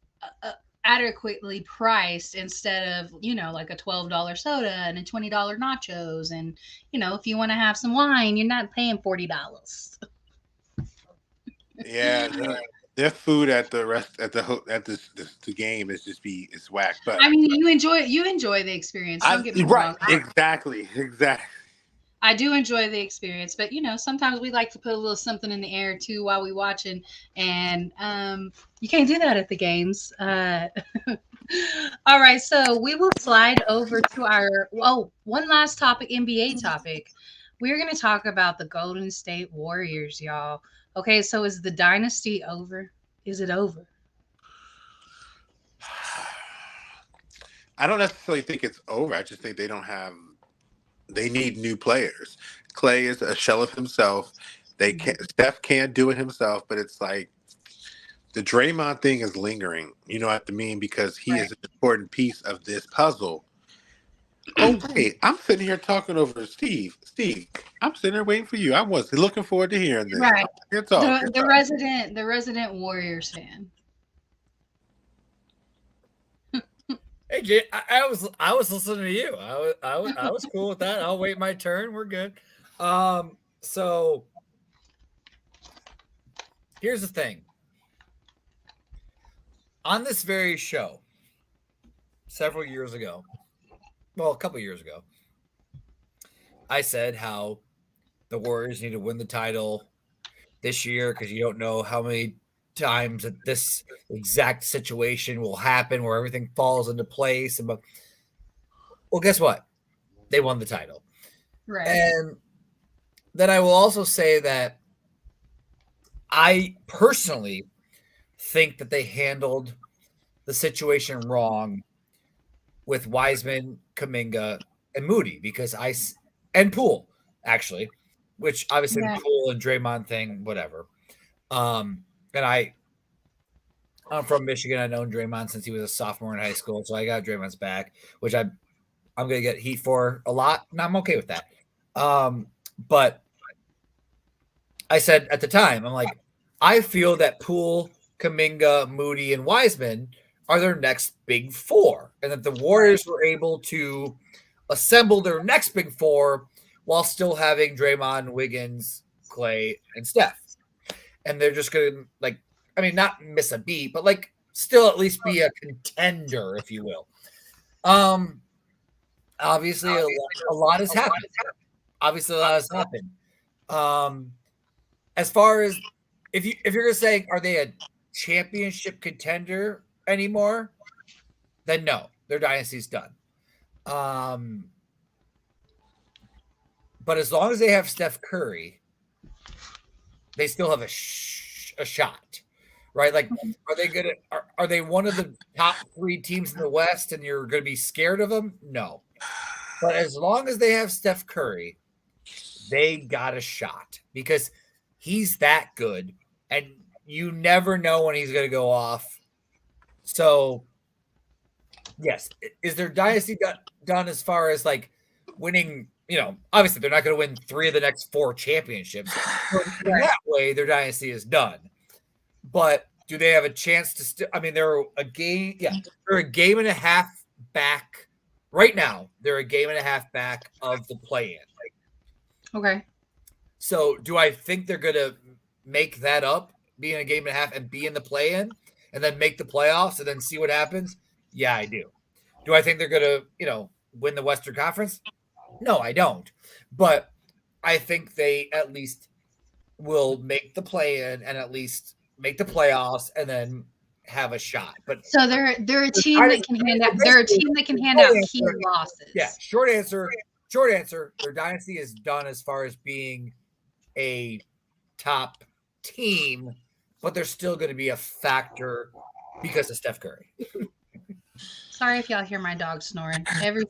adequately priced instead of like a $12 soda and a $20 nachos, and if you want to have some wine, you're not paying $40. Yeah, their food at the game is it's whack. But I mean, you enjoy the experience. Don't get me wrong. Exactly. I do enjoy the experience, but sometimes we like to put a little something in the air too while we watching, and you can't do that at the games. All right, so we will slide over to our one last topic, NBA topic. We're going to talk about the Golden State Warriors, y'all. Okay, so is the dynasty over? Is it over? I don't necessarily think it's over. I just think they need new players. Clay is a shell of himself. Steph can't do it himself, but it's like the Draymond thing is lingering. You know what I mean? Because he is an important piece of this puzzle. Oh, wait, I'm sitting here talking over Steve. Steve, I'm sitting there waiting for you. I was looking forward to hearing this. Right. The resident Warriors fan. Hey, Jay, I was listening to you. I was cool with that. I'll wait my turn. We're good. So here's the thing. On this very show, several years ago, well, a couple years ago, I said how the Warriors need to win the title this year because you don't know how many times that this exact situation will happen where everything falls into place. Well, guess what? They won the title. Right. And then I will also say that I personally think that they handled the situation wrong with Wiseman, Kuminga, and Moody and Poole, actually, which obviously the Poole and Draymond thing, whatever. And I'm from Michigan. I've known Draymond since he was a sophomore in high school, so I got Draymond's back, which I'm going to get heat for a lot, and I'm okay with that. But I said at the time, I'm like, I feel that Poole, Kuminga, Moody, and Wiseman are their next big 4, and that the Warriors were able to assemble their next big 4 while still having Draymond, Wiggins, Clay, and Steph. And they're just going to, not miss a beat, but still at least be a contender, if you will. Obviously, a lot has happened. As far as if you're going to say, are they a championship contender anymore? Then no, their dynasty's done. But as long as they have Steph Curry, they still have a shot, right? Are they one of the top 3 teams in the West and you're going to be scared of them? No. But as long as they have Steph Curry, they got a shot because he's that good and you never know when he's going to go off. So yes, is their dynasty done as far as winning? Obviously they're not going to win 3 of the next 4 championships. That way, their dynasty is done. But do they have a chance to they're a game. Yeah, they're a game and a half back right now. They're a game and a half back of the play-in. Okay. So do I think they're going to make that up, be in a game and a half and be in the play-in? and then make the playoffs and then see what happens? Yeah, I do. Do I think they're going to, win the Western Conference? No, I don't. But I think they at least will make the play-in and at least make the playoffs and then have a shot. But so they're a team that can hand out. They're a team that can hand out key losses. Yeah. Short answer. Their dynasty is done as far as being a top team, but they're still going to be a factor because of Steph Curry. Sorry if y'all hear my dog snoring every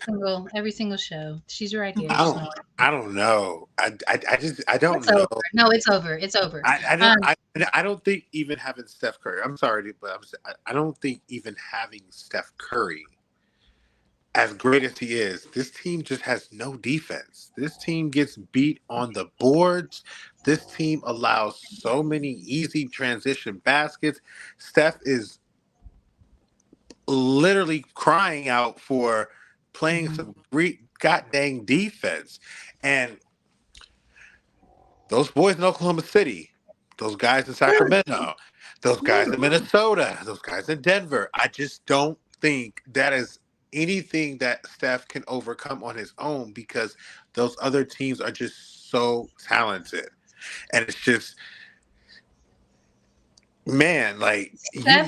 single show. She's right here. I don't know. I don't it's know. Over. No, it's over. It's over. I don't think even having Steph Curry. I'm sorry, but I don't think even having Steph Curry, as great as he is, this team just has no defense. This team gets beat on the boards. This team allows so many easy transition baskets. Steph is literally crying out for playing some great goddamn defense. And those boys in Oklahoma City, those guys in Sacramento, those guys in Minnesota, those guys in Denver, I just don't think that is anything that Steph can overcome on his own, because those other teams are just so talented. And it's just, man, like, Steph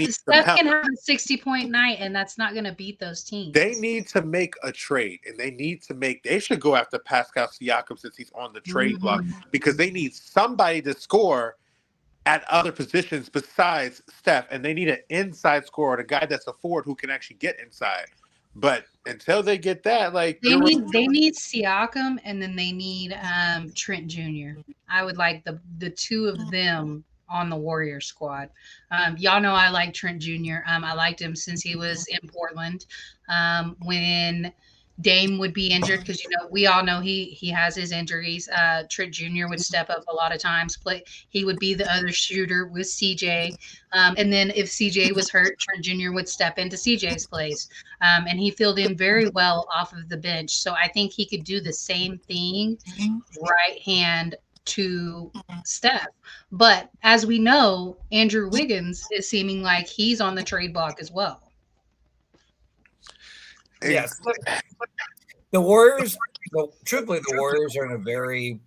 can have a 60-point night, and that's not going to beat those teams. They need to make a trade, and they should go after Pascal Siakam since he's on the trade block, because they need somebody to score at other positions besides Steph, and they need an inside scorer, a guy that's a forward who can actually get inside. But until they get that, like, they need Siakam, and then they need Trent Jr. I would like the two of them on the Warrior squad. Y'all know I like Trent Jr. I liked him since he was in Portland. When Dame would be injured, because we all know he has his injuries. Trent Jr. would step up a lot of times. He would be the other shooter with CJ. And then if CJ was hurt, Trent Jr. would step into CJ's place. And he filled in very well off of the bench. So I think he could do the same thing, right hand to Steph. But as we know, Andrew Wiggins is seeming like he's on the trade block as well. Yes. The Warriors, truthfully, the Warriors are in a very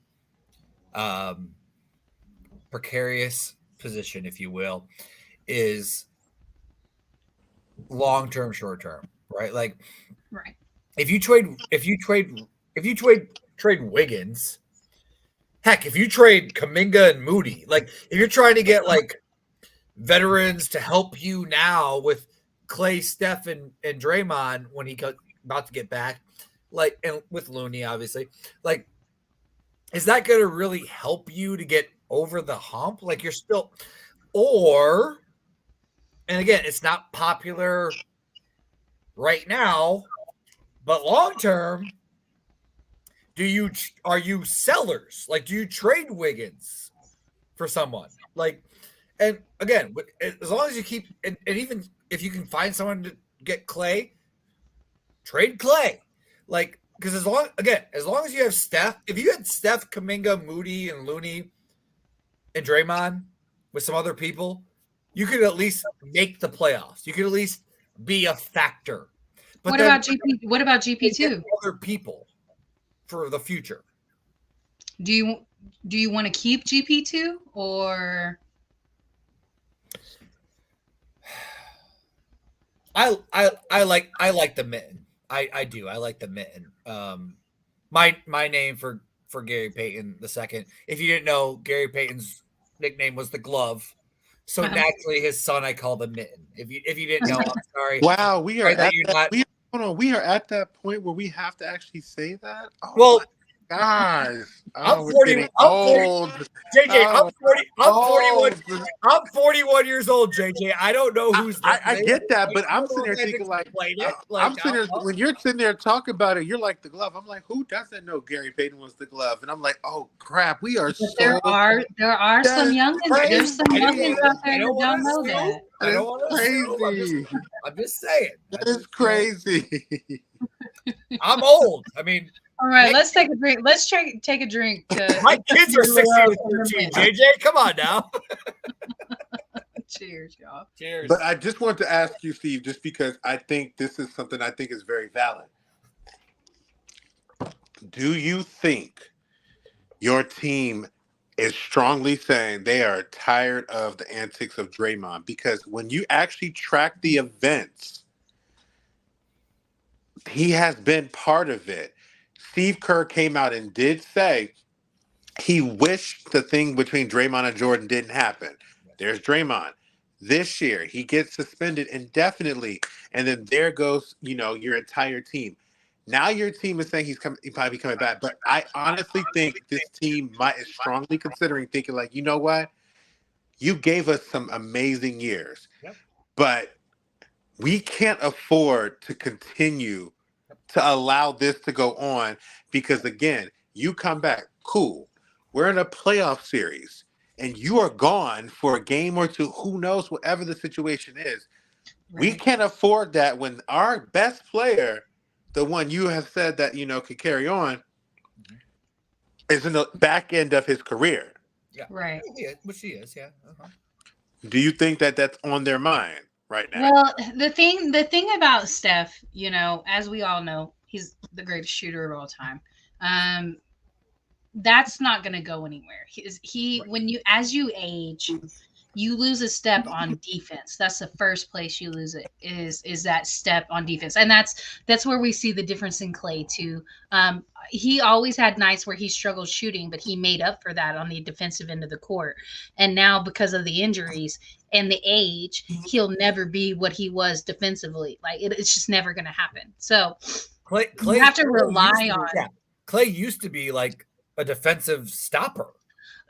precarious position, if you will, is long-term, short-term, right? Like, right. If you trade Wiggins, heck, if you trade Kuminga and Moody, like, if you're trying to get like veterans to help you now with Clay, Steph, and Draymond when he about to get back, like, and with Looney, obviously, like, is that going to really help you to get over the hump? Like, you're still, and again, it's not popular right now, but long term, are you sellers? Like, do you trade Wiggins for someone? Like, and again, as long as you keep, and even if you can find someone to get Clay, trade Clay. Like, because as long as you have Steph, if you had Steph, Kuminga, Moody, and Looney, and Draymond with some other people, you could at least make the playoffs. You could at least be a factor. But what about GP? What about GP2? Other people for the future. Do you want to keep GP2 or? I like the mitten. I do. I like the mitten. My name for Gary Payton II. If you didn't know, Gary Payton's nickname was the Glove. So naturally, his son I call the Mitten. If you didn't know, I'm sorry. Wow, we are at that point where we have to actually say that. Oh, well, guys, I'm 40. old. JJ, I'm 41 years old, JJ. I don't know who's. I get that, but I'm sitting there thinking I'm sitting there, when you're sitting there talking about it, you're like the Glove. I'm like, who doesn't know Gary Payton was the Glove? And I'm like, oh crap, we are. There are some youngins. There's some youngins out there that don't know that. I don't want to crazy. I'm just saying. That is crazy. I'm old. I mean. All right, let's take a drink. Let's take a drink. My kids are 16 and 13, JJ. Come on now. Cheers, y'all. Cheers. But I just want to ask you, Steve, just because I think this is something I think is very valid. Do you think your team is strongly saying they are tired of the antics of Draymond? Because when you actually track the events, he has been part of it. Steve Kerr came out and did say he wished the thing between Draymond and Jordan didn't happen. There's Draymond. This year, he gets suspended indefinitely. And then there goes, your entire team. Now your team is saying he's probably coming back. But I honestly think this team is strongly considering thinking like, you know what? You gave us some amazing years. Yep. But we can't afford to continue to allow this to go on because, again, you come back, cool. We're in a playoff series, and you are gone for a game or two. Who knows, whatever the situation is. Right. We can't afford that when our best player, the one you have said that, could carry on, is in the back end of his career. Yeah. Right. Which he is, yeah. Uh-huh. Do you think that that's on their mind right now? Well, the thing about Steph, as we all know, he's the greatest shooter of all time. That's not going to go anywhere. As you age, you lose a step on defense. That's the first place you lose it is that step on defense. And that's where we see the difference in Klay too. He always had nights where he struggled shooting, but he made up for that on the defensive end of the court. And now because of the injuries and the age, he'll never be what he was defensively. Like it's just never going to happen. So Klay you have to rely on. Yeah. Klay used to be like a defensive stopper.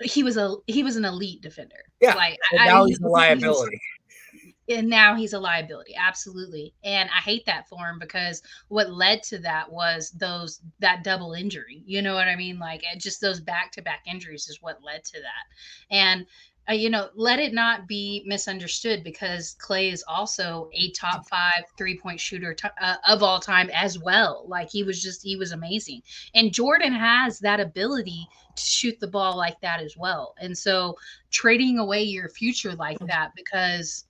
He was an elite defender. Yeah. Now he's a liability. And now he's a liability. Absolutely. And I hate that for him because what led to that was that double injury. You know what I mean? Like just those back-to-back injuries is what led to that. And let it not be misunderstood because Klay is also a top 5 3-point shooter of all time as well. Like he was amazing. And Jordan has that ability to shoot the ball like that as well. And so trading away your future like that because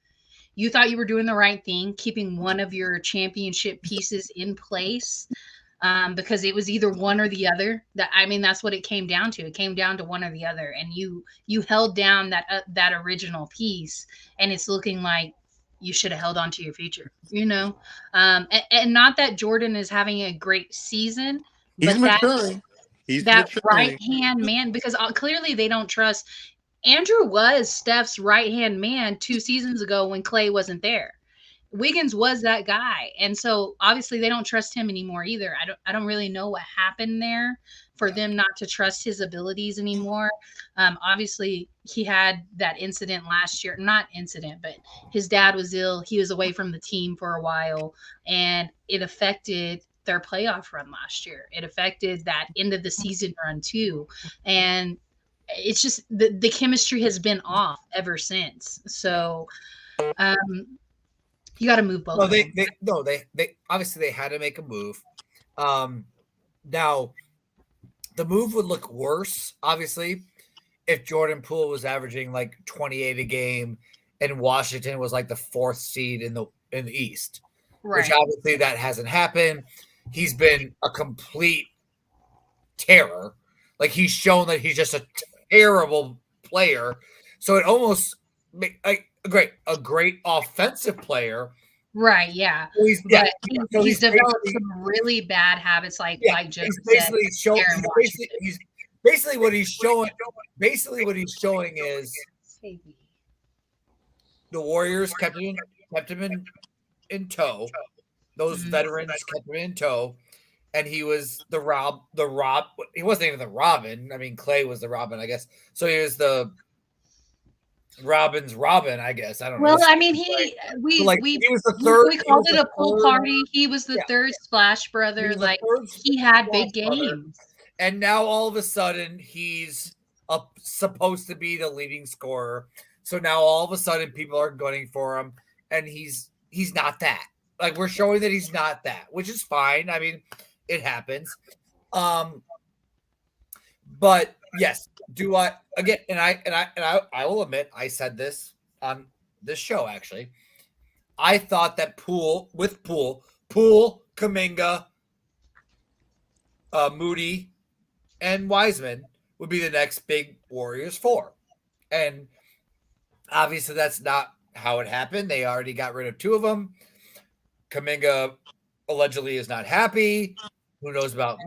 you thought you were doing the right thing, keeping one of your championship pieces in place, because it was either one or the other. That's what it came down to. It came down to one or the other, and you held down that original piece, and it's looking like you should have held on to your future. And not that Jordan is having a great season, he's maturing. Right hand man, because clearly they don't trust. Andrew was Steph's right-hand man 2 seasons ago when Klay wasn't there. Wiggins was that guy. And so obviously they don't trust him anymore either. I don't really know what happened there for them not to trust his abilities anymore. Obviously he had that incident last year, not incident, but his dad was ill. He was away from the team for a while and it affected their playoff run last year. It affected that end of the season run too. And it's just the chemistry has been off ever since. So you got to move both. They obviously they had to make a move. Now the move would look worse, obviously, if Jordan Poole was averaging like 28 a game and Washington was like the 4th seed in the East. Right. Which obviously that hasn't happened. He's been a complete terror. Like he's shown that he's just a terrible player. So it almost a great offensive player. Right. Yeah. So he's developed some really bad habits like Joe said. Basically what he's showing. Basically what he's showing is the Warriors kept him in tow. Those veterans kept him in tow. And he was the Rob. He wasn't even the Robin. I mean, Klay was the Robin, I guess. So he was the Robin's Robin, I guess. I don't know. Well, I mean, he was the third. We called it a pool party. He was the third Splash Brother. Like he had big games. And now all of a sudden he's supposed to be the leading scorer. So now all of a sudden people are gunning for him, and he's not that. Like we're showing that he's not that, which is fine. I mean, it happens. But yes, do I again? And I will admit I said this on this show, actually. I thought that Poole, Kuminga, Moody, and Wiseman would be the next big Warriors 4. And obviously that's not how it happened. They already got rid of 2 of them. Kuminga allegedly is not happy. Who knows about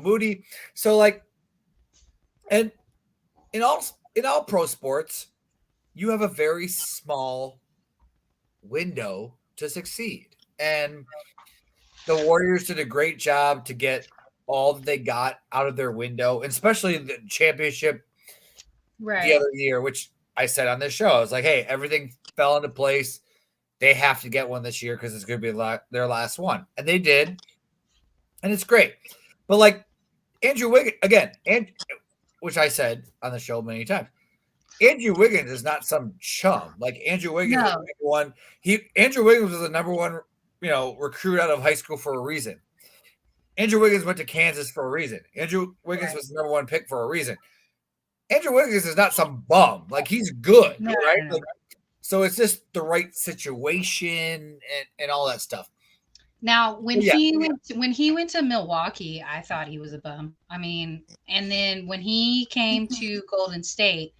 Moody? So and in all pro sports, you have a very small window to succeed. And the Warriors did a great job to get all that they got out of their window, especially the championship the other year, which I said on this show. I was like, hey, everything fell into place. They have to get one this year because it's going to be their last one. And they did. And it's great. But Andrew Wiggins, again, which I said on the show many times, Andrew Wiggins is not some chum. Andrew Wiggins was number one. Andrew Wiggins was the number one, recruit out of high school for a reason. Andrew Wiggins went to Kansas for a reason. Andrew Wiggins was the number one pick for a reason. Andrew Wiggins is not some bum. He's good, right? So it's just the right situation and all that stuff. Now, when he went to Milwaukee, I thought he was a bum. I mean, and then when he came to Golden State,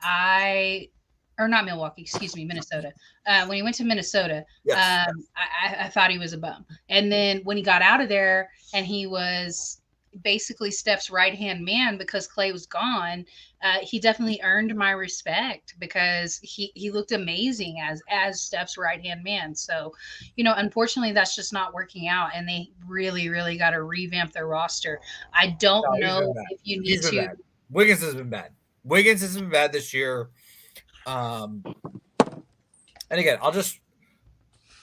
not Milwaukee, excuse me, Minnesota. When he went to Minnesota, I thought he was a bum. And then when he got out of there and he was basically Steph's right-hand man because Clay was gone, he definitely earned my respect because he looked amazing as Steph's right-hand man. So, unfortunately that's just not working out and they really, really got to revamp their roster. I don't know if you need to. Wiggins has been bad. Wiggins has been bad this year. And again, this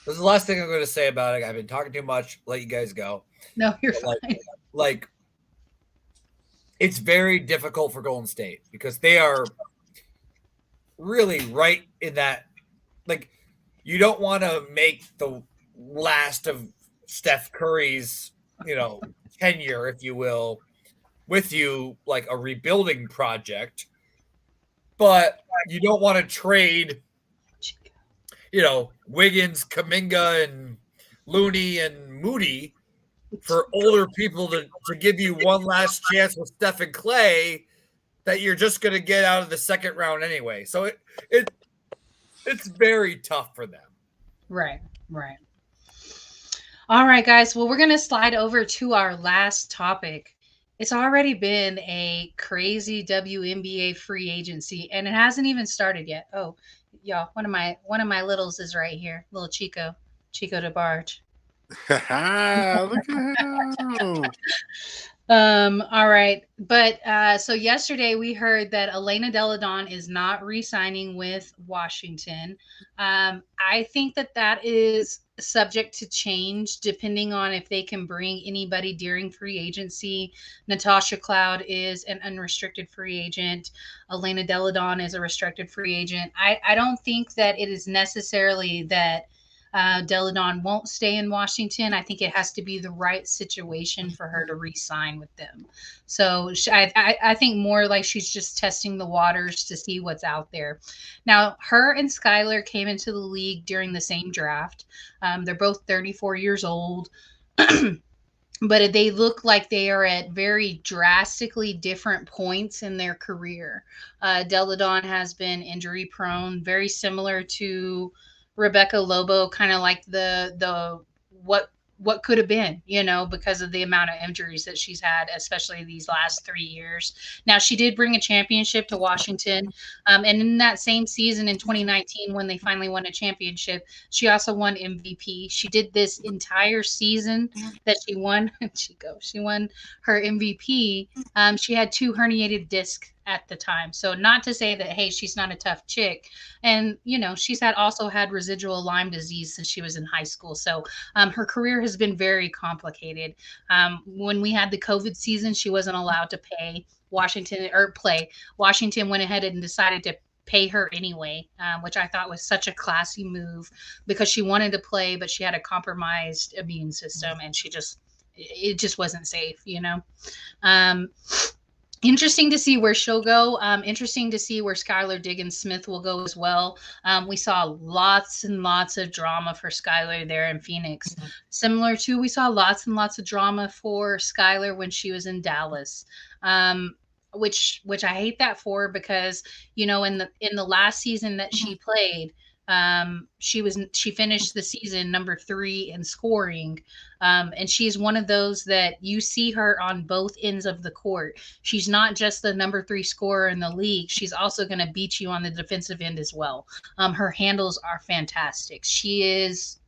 is the last thing I'm going to say about it. I've been talking too much. Let you guys go. No, you're fine. It's very difficult for Golden State because they are really right in that. You don't want to make the last of Steph Curry's, tenure, if you will, with you a rebuilding project. But you don't want to trade, Wiggins, Kuminga, and Looney and Moody for older people to give you one last chance with Steph and Clay that you're just going to get out of the second round anyway. So it's very tough for them. Right. All right, guys. Well, we're going to slide over to our last topic. It's already been a crazy WNBA free agency, and it hasn't even started yet. Oh, y'all, one of my littles is right here, little Chico DeBarge. Look at him. All right. But so yesterday we heard that Elena Deladon is not re-signing with Washington. I think that is subject to change depending on if they can bring anybody during free agency. Natasha Cloud is an unrestricted free agent. Elena Deladon is a restricted free agent. I don't think that it is necessarily that Deladon won't stay in Washington. I think it has to be the right situation for her to re-sign with them. So I think more like she's just testing the waters to see what's out there. Now, her and Skylar came into the league during the same draft. They're both 34 years old. But they look like they are at very drastically different points in their career. Deladon has been injury prone, very similar to Rebecca Lobo, kind of like the what could have been, because of the amount of injuries that she's had, especially these last 3 years. Now, she did bring a championship to Washington. And in that same season in 2019, when they finally won a championship, she also won MVP. She did this entire season that she won. She won her MVP. She had 2 herniated discs at the time. So not to say that, hey, she's not a tough chick. And, she's also had residual Lyme disease since she was in high school. So her career has been very complicated. When we had the COVID season, she wasn't allowed to play. Washington went ahead and decided to pay her anyway, which I thought was such a classy move because she wanted to play, but she had a compromised immune system and it just wasn't safe, Interesting to see where she'll go. Interesting to see where Skylar Diggins Smith will go as well. We saw lots and lots of drama for Skylar there in Phoenix. Similar to, we saw lots and lots of drama for Skylar when she was in Dallas. Which I hate that for, because, you know, in the last season that she played, she finished the season number 3 in scoring. And she's one of those that you see her on both ends of the court. She's not just the number 3 scorer in the league. She's also going to beat you on the defensive end as well. Her handles are fantastic. She's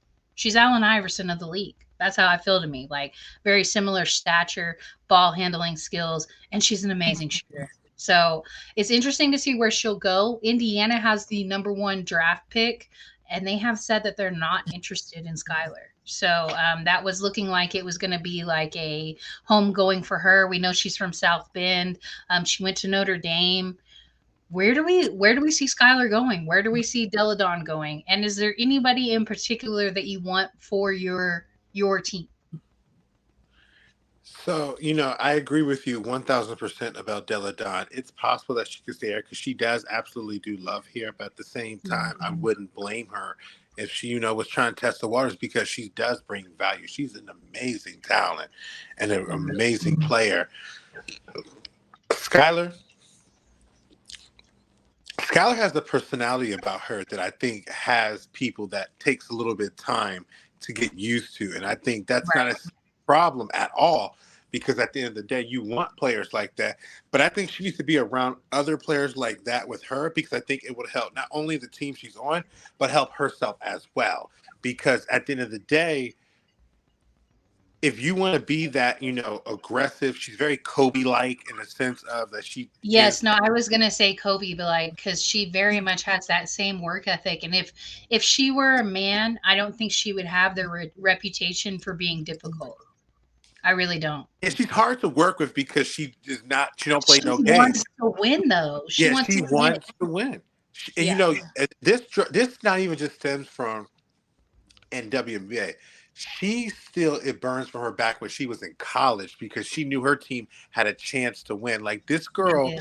Allen Iverson of the league. That's how I feel to me. Like, very similar stature, ball handling skills, and she's an amazing shooter. So it's interesting to see where she'll go. Indiana has the number 1 draft pick, and they have said that they're not interested in Skylar. So that was looking like it was going to be like a home going for her. We know she's from South Bend. She went to Notre Dame. Where do we see Skylar going? Where do we see Delle Donne going? And is there anybody in particular that you want for your team? So, you know, I agree with you 1,000% about Delle Donne. It's possible that she could stay there because she does absolutely do love here. But at the same time, I wouldn't blame her if she, you know, was trying to test the waters, because she does bring value. She's an amazing talent and an amazing player. Skylar has the personality about her that I think has people that takes a little bit of time to get used to. And I think that's not a problem at all, because at the end of the day, you want players like that. But I think she needs to be around other players like that with her, because I think it would help not only the team she's on, but help herself as well. Because at the end of the day, if you want to be that, you know, aggressive, she's very Kobe-like in the sense of that she. Yes, no, I was gonna say Kobe, but like, because she very much has that same work ethic, and if she were a man, I don't think she would have the reputation for being difficult. I really don't. And she's hard to work with because she don't play no games. She wants to win, though. She wants to win. And you know, this not even just stems from in WNBA. It burns from her back when she was in college, because she knew her team had a chance to win. Like, this girl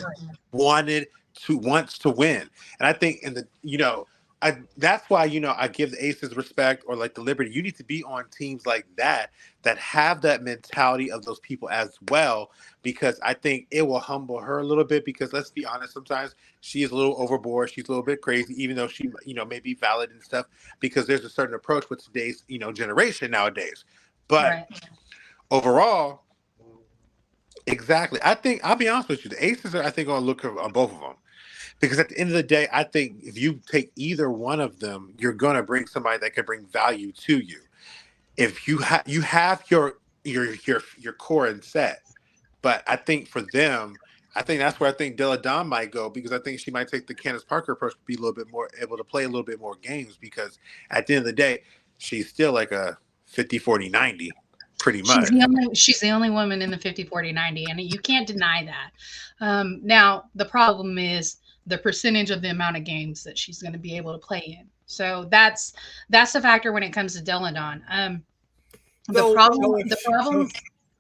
wants to win. And I think that's why, you know, I give the Aces respect, or like the Liberty. You need to be on teams like that have that mentality of those people as well, because I think it will humble her a little bit, because let's be honest, sometimes she is a little overboard. She's a little bit crazy, even though she, you know, may be valid and stuff, because there's a certain approach with today's, you know, generation nowadays. But overall, exactly. I think, I'll be honest with you, the Aces are, I think, going to look on both of them. Because at the end of the day, I think if you take either one of them, you're going to bring somebody that can bring value to you. If you have your core and set, but I think for them, I think that's where I think Delle Donne might go, because I think she might take the Candace Parker approach to be a little bit more able to play a little bit more games, because at the end of the day, she's still like a 50-40-90. Pretty much. She's the only woman in the 50-40-90, and you can't deny that. Now, the problem is the percentage of the amount of games that she's going to be able to play in. So that's the factor when it comes to Delle Donne.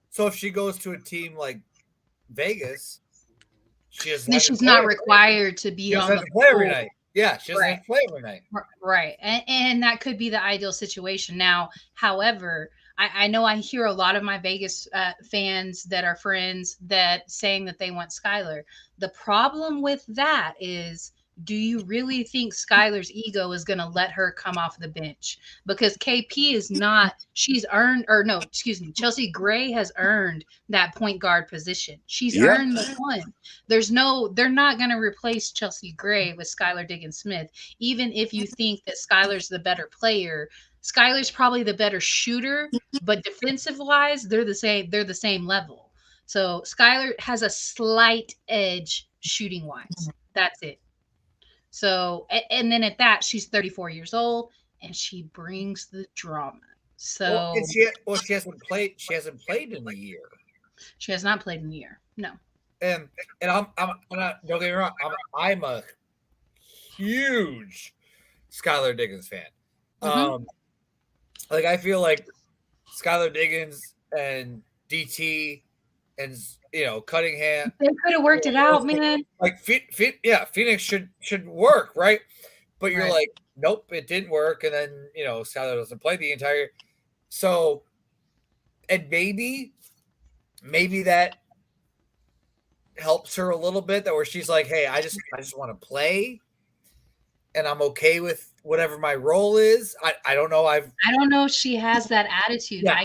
So if she goes to a team like Vegas, she's not required to be on the play every night. Yeah, she doesn't play every night. Right, and that could be the ideal situation. Now, however, I know I hear a lot of my Vegas fans that are friends that saying that they want Skylar. The problem with that is, do you really think Skylar's ego is going to let her come off the bench? Because KP is not, Chelsea Gray has earned that point guard position. She's earned the one. They're not going to replace Chelsea Gray with Skylar Diggins Smith. Even if you think that Skylar's the better player, Skylar's probably the better shooter, but defensive wise, they're the same level. So Skylar has a slight edge shooting wise. That's it. So, and then at that, she's 34 years old and she brings the drama. So she hasn't played. She hasn't played in a year. She has not played in a year. No. And I'm not, don't get me wrong. I'm a huge Skylar Diggins fan. Mm-hmm. Like, I feel like Skylar Diggins and DT and Cunningham. They could have worked it out, man. Like Phoenix should work, right? But you're like, nope, it didn't work, and then Skylar doesn't play the entire. So, and maybe that helps her a little bit, that where she's like, hey, I just want to play, and I'm okay with whatever my role is. I don't know. I don't know if she has that attitude. Yeah,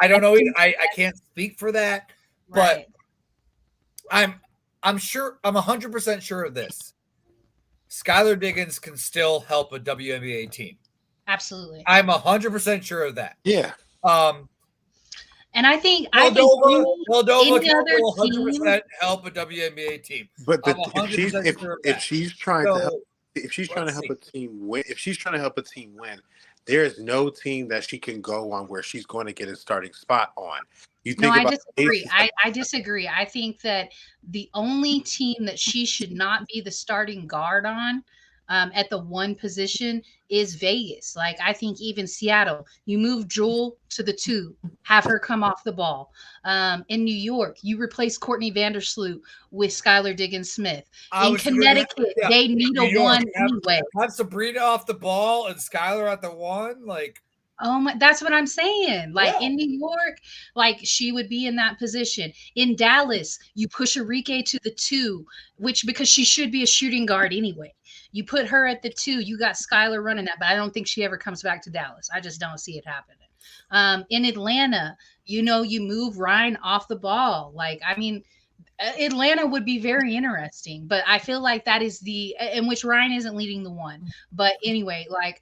I don't know. I can't speak for that, but I'm sure. I'm 100% sure of this. Skylar Diggins can still help a WNBA team. Absolutely. I'm 100% sure of that. Yeah. And I think Moldova can 100% help a WNBA team. But if she's trying to help a team win, there is no team that she can go on where she's going to get a starting spot on. I disagree. I disagree. I think that the only team that she should not be the starting guard on at the one position is Vegas. Like, I think even Seattle, you move Jewel to the 2, have her come off the ball. In New York, you replace Courtney Vandersloot with Skylar Diggins-Smith. In Connecticut, they need a 1 anyway. Have Sabrina off the ball and Skylar at the 1, like. Oh my, that's what I'm saying. Like in New York, like she would be in that position. In Dallas, you push Enrique to the 2, because she should be a shooting guard anyway. You put her at the 2, you got Skylar running that, but I don't think she ever comes back to Dallas. I just don't see it happening. In Atlanta, you move Ryan off the ball. Like, I mean, Atlanta would be very interesting, but I feel like that is in which Ryan isn't leading the 1. But anyway, like,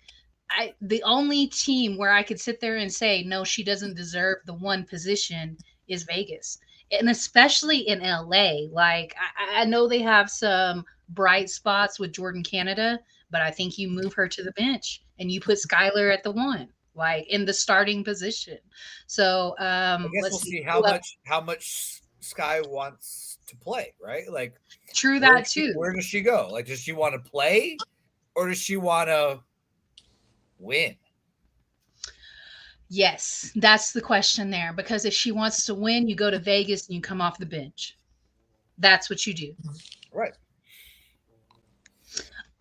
the only team where I could sit there and say, no, she doesn't deserve the 1 position is Vegas. And especially in LA. Like, I know they have some bright spots with Jordan Canada, but I think you move her to the bench and you put Skylar at the 1, like in the starting position. So I guess we'll see how much Sky wants to play, right? Like, true that too. Where does she go? Like, does she want to play or does she want to win? Yes, that's the question there, because if she wants to win, you go to Vegas and you come off the bench. That's what you do. Right.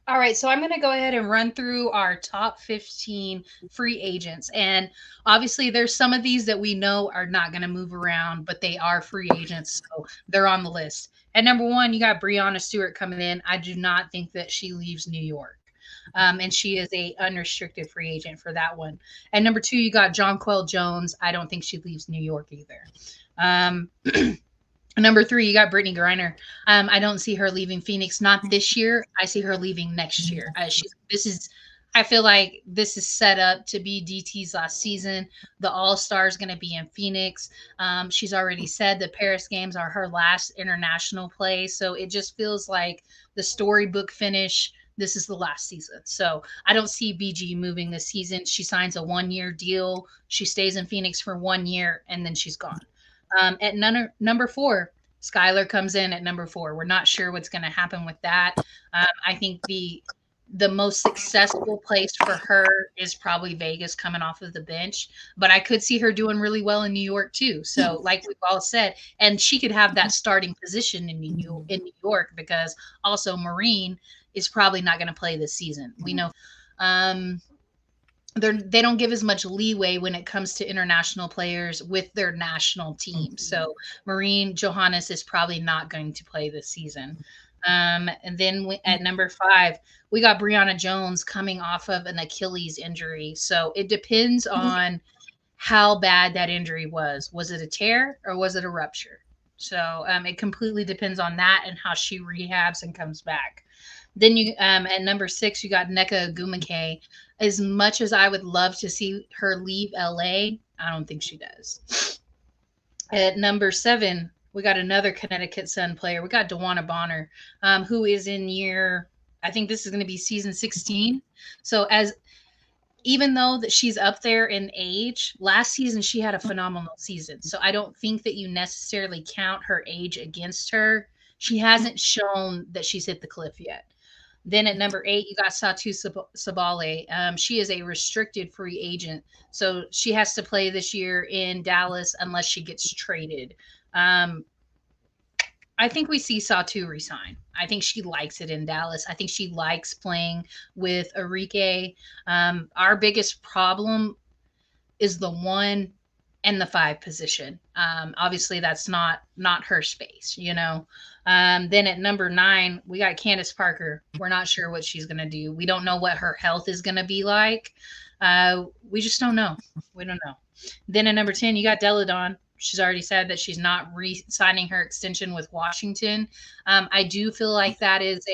All right, so I'm going to go ahead and run through our top 15 free agents. And obviously there's some of these that we know are not going to move around, but they are free agents, so they're on the list. At number 1, you got Breonna Stewart coming in. I do not think that she leaves New York. And she is a unrestricted free agent for that one. And number 2, you got Jonquel Jones. I don't think she leaves New York either. Number 3, you got Brittany Griner. I don't see her leaving Phoenix. Not this year. I see her leaving next year. I feel like this is set up to be DT's last season. The All-Star is going to be in Phoenix. She's already said the Paris games are her last international play. So it just feels like the storybook finish. This is the last season. So I don't see BG moving this season. She signs a 1-year deal. She stays in Phoenix for 1 year, and then she's gone. At number 4, Skylar comes in at number 4. We're not sure what's going to happen with that. I think the most successful place for her is probably Vegas, coming off of the bench. But I could see her doing really well in New York too. So like we've all said, and she could have that starting position in New York, because also Marine is probably not going to play this season. We know they don't give as much leeway when it comes to international players with their national team. So Marine Johannes is probably not going to play this season. And then at number 5, we got Breonna Jones coming off of an Achilles injury. So it depends on how bad that injury was. Was it a tear or was it a rupture? So it completely depends on that and how she rehabs and comes back. Then you at number 6, you got Nneka Ogwumike. As much as I would love to see her leave LA, I don't think she does. At number 7, we got another Connecticut Sun player. We got DeWanna Bonner, who is in I think this is going to be season 16. So even though that she's up there in age, last season she had a phenomenal season. So I don't think that you necessarily count her age against her. She hasn't shown that she's hit the cliff yet. Then at number 8, you got Satu Sabale. She is a restricted free agent. So she has to play this year in Dallas unless she gets traded. I think we see Satu resign. I think she likes it in Dallas. I think she likes playing with Enrique. Our biggest problem is the 1 and the 5 position. Obviously, that's not her space, you know. Then at number 9, we got Candace Parker. We're not sure what she's going to do. We don't know what her health is going to be like. We just don't know. We don't know. Then at number 10, you got Deladon. She's already said that she's not re-signing her extension with Washington. I do feel like that is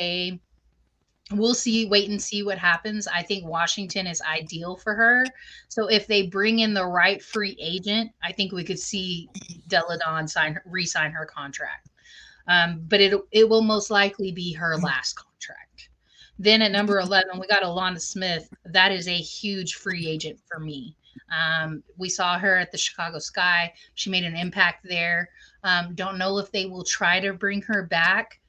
we'll see, wait and see what happens. I think Washington is ideal for her. So if they bring in the right free agent, I think we could see Deladon re-sign her contract. But it will most likely be her last contract. Then at number 11, we got Alana Smith. That is a huge free agent for me. We saw her at the Chicago Sky. She made an impact there. Don't know if they will try to bring her back.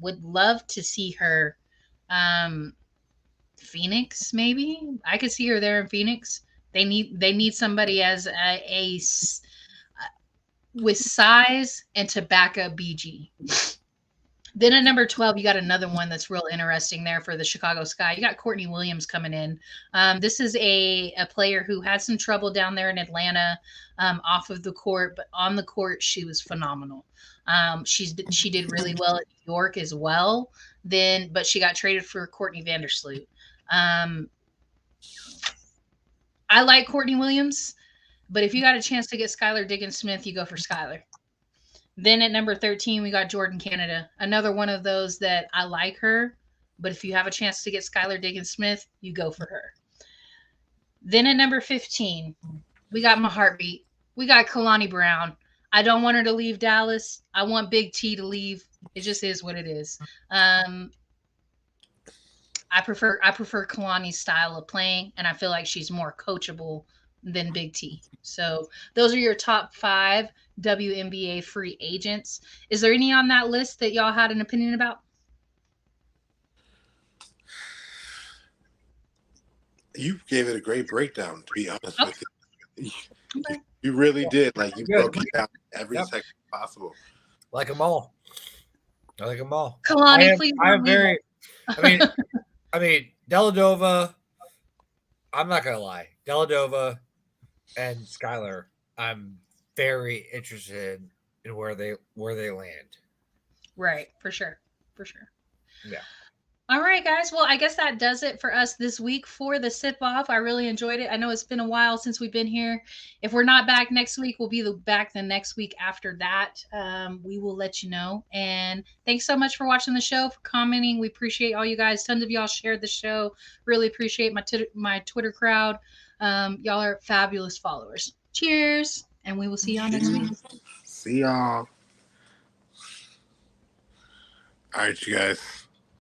Would love to see her Phoenix, maybe. I could see her there in Phoenix. They need somebody as a with size and to back up BG. Then at number 12, you got another one that's real interesting there for the Chicago Sky. You got Courtney Williams coming in. This is a player who had some trouble down there in Atlanta off of the court, but on the court, she was phenomenal. She did really well at New York as well. But she got traded for Courtney Vandersloot. I like Courtney Williams, but if you got a chance to get Skylar Diggins-Smith, you go for Skylar. Then at number 13, we got Jordan Canada, another one of those that I like her, but if you have a chance to get Skylar Diggins-Smith, you go for her. Then at number 15, we got my heartbeat. We got Kalani Brown. I don't want her to leave Dallas. I want Big T to leave. It just is what it is. I prefer Kalani's style of playing, and I feel like she's more coachable than Big T. So those are your top 5 WNBA free agents. Is there any on that list that y'all had an opinion about? You gave it a great breakdown, to be honest with you. Okay. You really did. Like, you broke it down every second possible. Like them all. I like them all. Kalani, please. I'm very. I mean, Deladova. I'm not gonna lie, Deladova and Skylar. I'm very interested in where they land. Right, for sure. Yeah. All right, guys. Well, I guess that does it for us this week for the Sip Off. I really enjoyed it. I know it's been a while since we've been here. If we're not back next week, we'll be back the next week after that. We will let you know. And thanks so much for watching the show, for commenting. We appreciate all you guys. Tons of y'all shared the show. Really appreciate my Twitter crowd. Y'all are fabulous followers. Cheers. And we will see y'all next week. See y'all. All right, you guys.